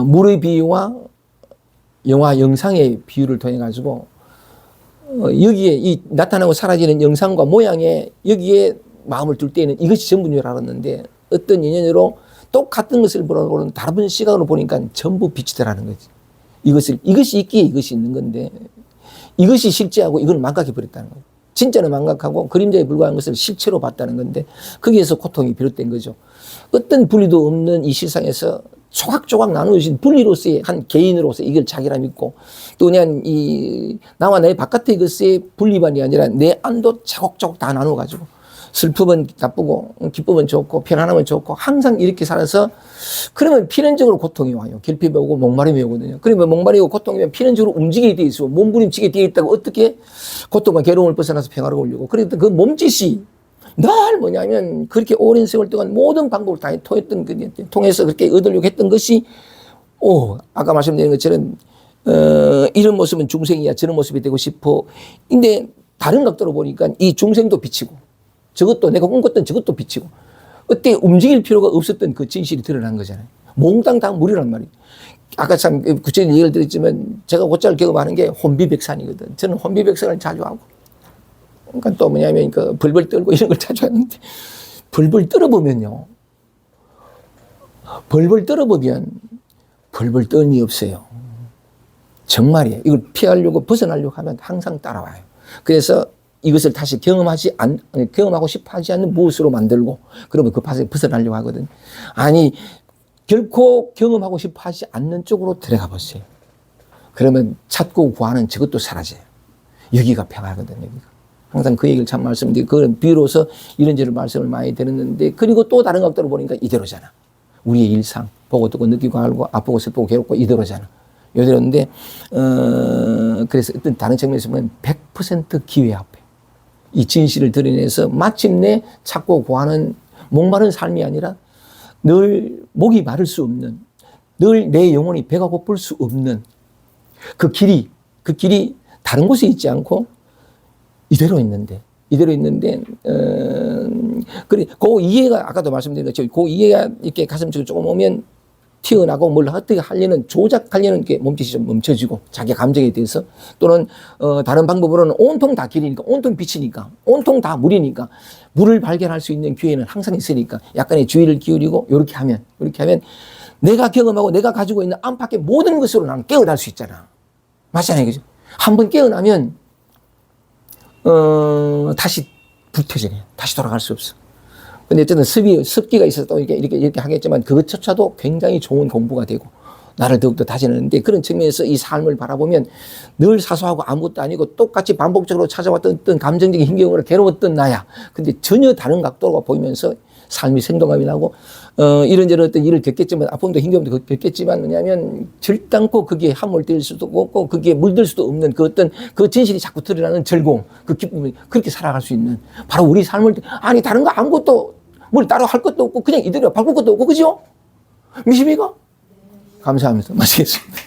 물의 비유와 영상의 비유를 통해 가지고 여기에 이 나타나고 사라지는 영상과 모양에 여기에 마음을 둘 때에는 이것이 전부인 줄 알았는데 어떤 인연으로 똑같은 것을 보는 다른 시각으로 보니까 전부 빛이더라는 거지. 이것이 있기에 이것이 있는 건데 이것이 실제하고 이걸 망각해 버렸다는 거예요. 진짜는 망각하고 그림자에 불과한 것을 실체로 봤다는 건데 거기에서 고통이 비롯된 거죠. 어떤 분리도 없는 이 세상에서 조각조각 나누어진 분리로서의 한 개인으로서 이걸 자기라 믿고 또 그냥 나와 내 바깥의 것의 분리만이 아니라 내 안도 차곡차곡 다 나눠가지고 슬픔은 나쁘고 기쁨은 좋고 편안함은 좋고 항상 이렇게 살아서 그러면 필연적으로 고통이 와요. 결핍이 오고 목마름이 오거든요. 그러면 목마름이고 고통이면 필연적으로 움직이게 돼 있어. 몸부림치게 돼 있다고 어떻게 고통과 괴로움을 벗어나서 평화를 올리고 그래도 그 몸짓이 늘 뭐냐면 그렇게 오랜 세월 동안 모든 방법을 다 통해서 그렇게 얻으려고 했던 것이 아까 말씀드린 것처럼 이런 모습은 중생이야 저런 모습이 되고 싶어. 근데 다른 각도로 보니까 이 중생도 비치고 저것도 내가 꿈꿨던 저것도 비치고 그때 움직일 필요가 없었던 그 진실이 드러난 거잖아요. 몽땅 다 무리란 말이에요. 아까 참 구체적인 얘기를 드렸지만 제가 곧잘 경험하는 게 혼비백산이거든. 저는 혼비백산을 자주 하고 그러니까 또 뭐냐면 그 벌벌 떨고 이런 걸 자주 하는데 벌벌 떨어보면요. 벌벌 떨어보면 벌벌 떨미 없어요. 정말이에요. 이걸 피하려고 벗어나려고 하면 항상 따라와요. 그래서 이것을 다시 경험하고 싶어 하지 않는 무엇으로 만들고 그러면 그 밭에 벗어나려고 하거든요. 아니 결코 경험하고 싶어 하지 않는 쪽으로 들어가 보세요. 그러면 찾고 구하는 저것도 사라져요. 여기가 평화거든요. 여기가. 항상 그 얘기를 참 말씀드리고 그건 비로소 이런저런 말씀을 많이 들었는데 그리고 또 다른 각도로 보니까 이대로잖아. 우리의 일상 보고 듣고 느끼고 알고 아프고 슬프고 괴롭고 이대로잖아. 이대로인데 그래서 어떤 다른 측면에서 보면 100% 기회 앞에 이 진실을 드러내서 마침내 찾고 구하는 목마른 삶이 아니라 늘 목이 마를 수 없는 늘 내 영혼이 배가 고플 수 없는 그 길이 다른 곳에 있지 않고 이대로 있는데 그래 그 이해가 아까도 말씀드린 것처럼 그 이해가 이렇게 가슴속에 조금 오면 튀어나고 뭘 어떻게 하려는 조작하려는 게 몸짓이 좀 멈춰지고 자기 감정에 대해서 또는 다른 방법으로는 온통 다 길이니까 온통 빛이니까 온통 다 물이니까 물을 발견할 수 있는 기회는 항상 있으니까 약간의 주의를 기울이고 이렇게 하면 내가 경험하고 내가 가지고 있는 안팎의 모든 것으로 나는 깨어날 수 있잖아. 맞잖아요. 그죠? 한번 깨어나면 다시 불태져요. 다시 돌아갈 수 없어. 근데 어쨌든 습기가 있어서 또 이렇게 하겠지만 그것조차도 굉장히 좋은 공부가 되고 나를 더욱더 다지는데 그런 측면에서 이 삶을 바라보면 늘 사소하고 아무것도 아니고 똑같이 반복적으로 찾아왔던 어떤 감정적인 힘겨움으로 괴로웠던 나야. 근데 전혀 다른 각도가 보이면서 삶이 생동감이 나고 이런저런 어떤 일을 겪겠지만 아픔도 힘겨움도 겪겠지만 뭐냐면 절단코 그게 함몰될 수도 없고 그게 물들 수도 없는 그 어떤 그 진실이 자꾸 드러나는 즐거움 그 기쁨이 그렇게 살아갈 수 있는 바로 우리 삶을 아니 다른 거 아무것도 뭘 따로 할 것도 없고 그냥 이대로 바꿀 것도 없고 그죠? 미십니까? 감사하면서 마치겠습니다.